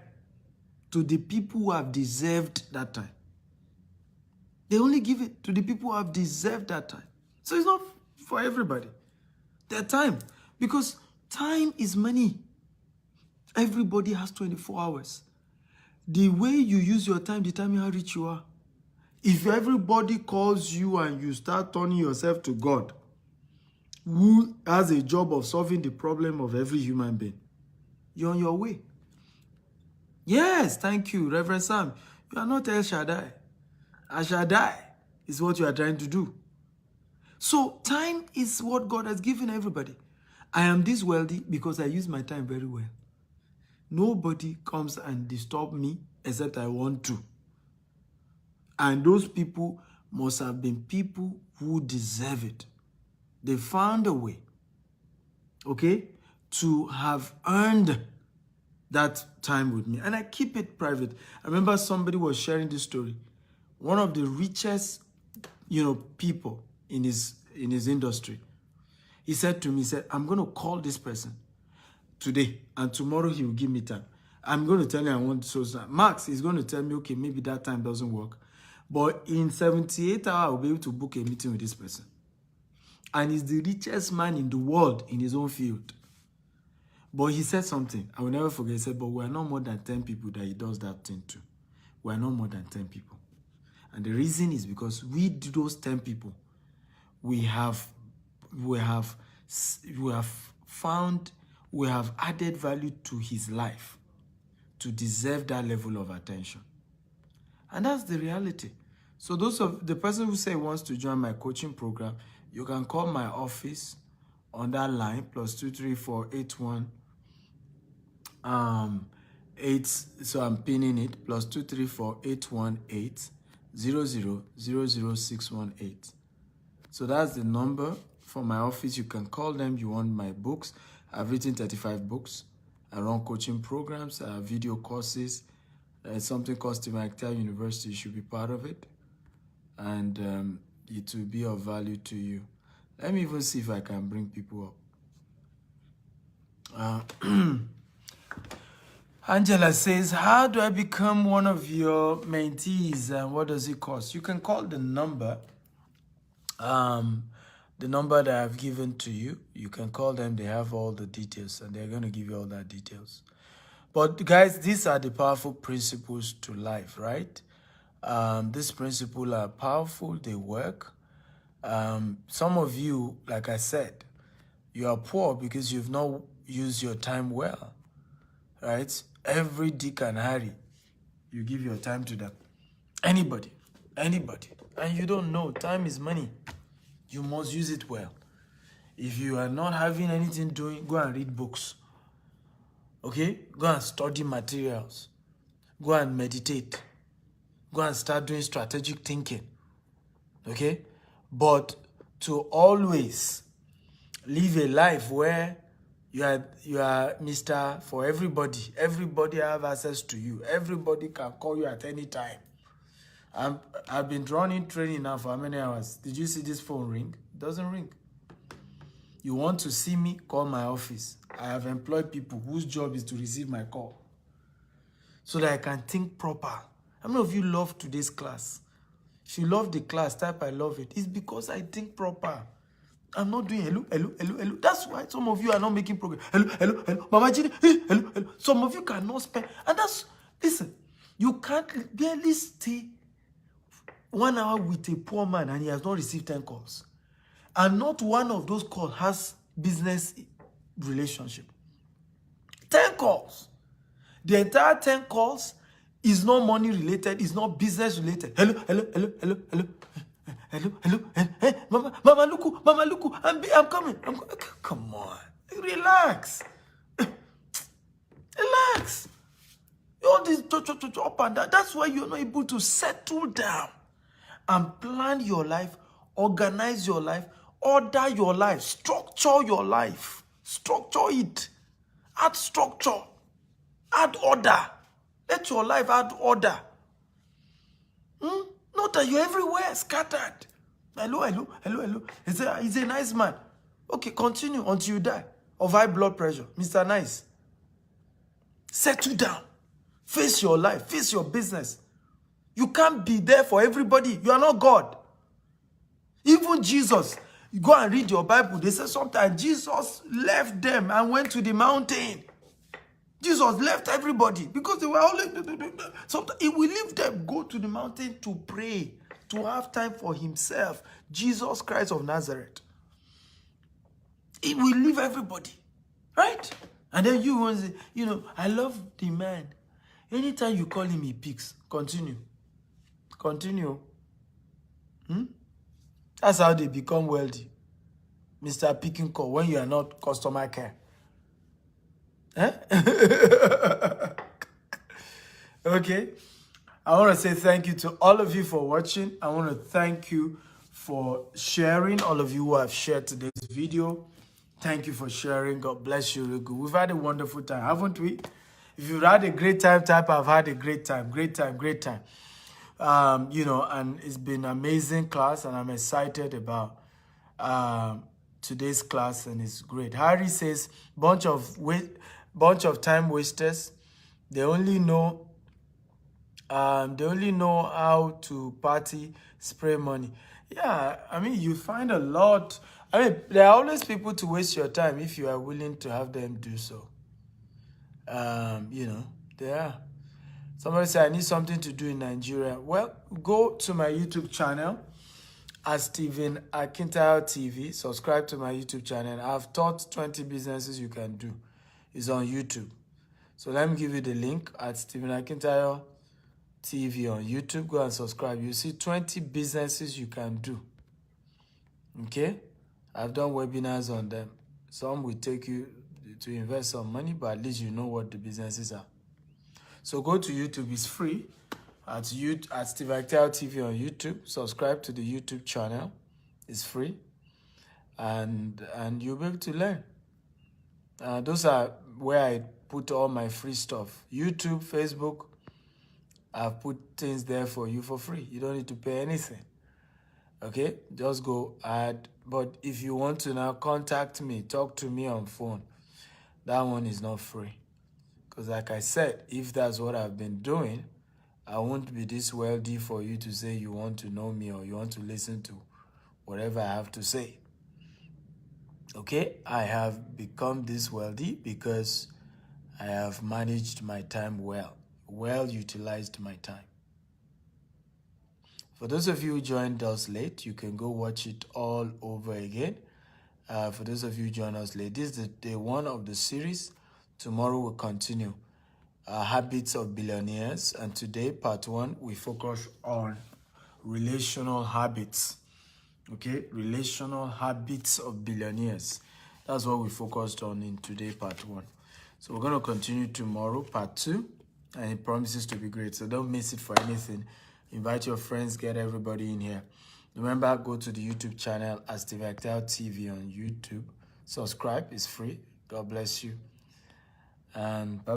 to the people who have deserved that time. They only give it to the people who have deserved that time. So it's not for everybody. Their time. Because time is money. Everybody has 24 hours. The way you use your time determines how rich you are. If everybody calls you and you start turning yourself to God, who has a job of solving the problem of every human being, you're on your way. Yes, thank you, Reverend Sam. You are not El Shaddai. El Shaddai is what you are trying to do. So time is what God has given everybody. I am this wealthy because I use my time very well. Nobody comes and disturb me except I want to. And those people must have been people who deserve it. They found a way, okay, to have earned that time with me. And I keep it private. I remember somebody was sharing this story. One of the richest, people in his industry. He said to me, I'm going to call this person today, and tomorrow he will give me time. I'm going to tell him I want so Max is going to tell me, okay, maybe that time doesn't work. But in 78 hours, I'll be able to book a meeting with this person. And he's the richest man in the world in his own field. But he said something, I will never forget. He said, but we are not more than 10 people that he does that thing to. We are not more than 10 people. And the reason is because we do those 10 people. We have added value to his life. to deserve that level of attention. And that's the reality. So those of the person who say wants to join my coaching program, you can call my office on that line, +23481 8. So I'm pinning it, +2348180000618. So that's the number for my office. You can call them. You want my books. I've written 35 books. I run coaching programs, video courses. It's something called Stephen University. You should be part of it. And it will be of value to you. Let me even see if I can bring people up. Angela says, how do I become one of your mentees and what does it cost? You can call the number that I've given to you. You can call them. They have all the details and they're going to give you all that details. But guys, these are the powerful principles to life, right? These principles are powerful. They work. Some of you, like I said, you are poor because you've not used your time well, right? Every Dick and Harry, you give your time to them. Anybody. And you don't know, time is money. You must use it well. If you are not having anything doing, go and read books. Okay? Go and study materials. Go and meditate. Go and start doing strategic thinking. Okay? But to always live a life where you are Mr. for everybody. Everybody have access to you. Everybody can call you at any time. I've been running training now for how many hours? Did you see this phone ring? It doesn't ring. You want to see me? Call my office. I have employed people whose job is to receive my call so that I can think proper. How many of you love today's class? If you love the class, type I love it. It's because I think proper. I'm not doing hello. That's why some of you are not making progress. Hello. Mama Jenny, hello. Some of you cannot spend. And listen, you can't barely stay 1 hour with a poor man and he has not received 10 calls. And not one of those calls has business relationship. 10 calls. The entire 10 calls is not money related, is not business related. Hello. Hey, Mama Luku, I'm coming. Come on. Relax. Relax. All this up and down. That's why you're not able to settle down and plan your life, organize your life, order your life, structure your life. Structure it. Add structure. Add order. Let your life add order. Not that you're everywhere, scattered. Hello. He's a nice man. Okay, continue until you die of high blood pressure. Mr. Nice. Settle down. Face your life. Face your business. You can't be there for everybody. You are not God. Even Jesus, you go and read your Bible. They say sometimes Jesus left them and went to the mountain. Jesus left everybody because they were all... Sometimes he will leave them, go to the mountain to pray, to have time for himself. Jesus Christ of Nazareth. He will leave everybody. Right? And then you want to say, I love the man. Anytime you call him, he picks. Continue. That's how they become wealthy. Mr. Picking Call, when you are not customer care. Okay. I want to say thank you to all of you for watching. I want to thank you for sharing. All of you who have shared today's video. Thank you for sharing. God bless you. We've had a wonderful time, haven't we? If you've had a great time, type I've had a great time. Great time. And it's been an amazing class, and I'm excited about today's class, and it's great. Harry says, bunch of time wasters. They only know how to party, spray money. Yeah, I mean, you find a lot. I mean, there are always people to waste your time if you are willing to have them do so. There are. Somebody said, I need something to do in Nigeria. Well, go to my YouTube channel at Stephen Akintayo TV. Subscribe to my YouTube channel. I've taught 20 businesses you can do. It's on YouTube. So let me give you the link at Stephen Akintayo TV on YouTube. Go and subscribe. You see 20 businesses you can do. Okay? I've done webinars on them. Some will take you to invest some money, but at least you know what the businesses are. So go to YouTube. It's free. At Stephen Akintayo TV on YouTube. Subscribe to the YouTube channel. It's free. And you'll be able to learn. Those are where I put all my free stuff. YouTube, Facebook, I've put things there for you for free. You don't need to pay anything. Okay? Just go add. But if you want to now contact me, talk to me on phone, that one is not free. Because like I said, if that's what I've been doing, I won't be this wealthy for you to say you want to know me or you want to listen to whatever I have to say. Okay? I have become this wealthy because I have managed my time well utilized my time. For those of you who joined us late, you can go watch it all over again. For those of you who joined us late, this is the day one of the series. Tomorrow we'll continue Habits of Billionaires. And today, part one, we focus on relational habits. Okay, relational habits of billionaires. That's what we focused on in today, part one. So we're going to continue tomorrow, part two, and it promises to be great. So don't miss it for anything. Invite your friends, get everybody in here. Remember, go to the YouTube channel at Stephen Akintayo TV on YouTube. Subscribe, it's free. God bless you. And bye.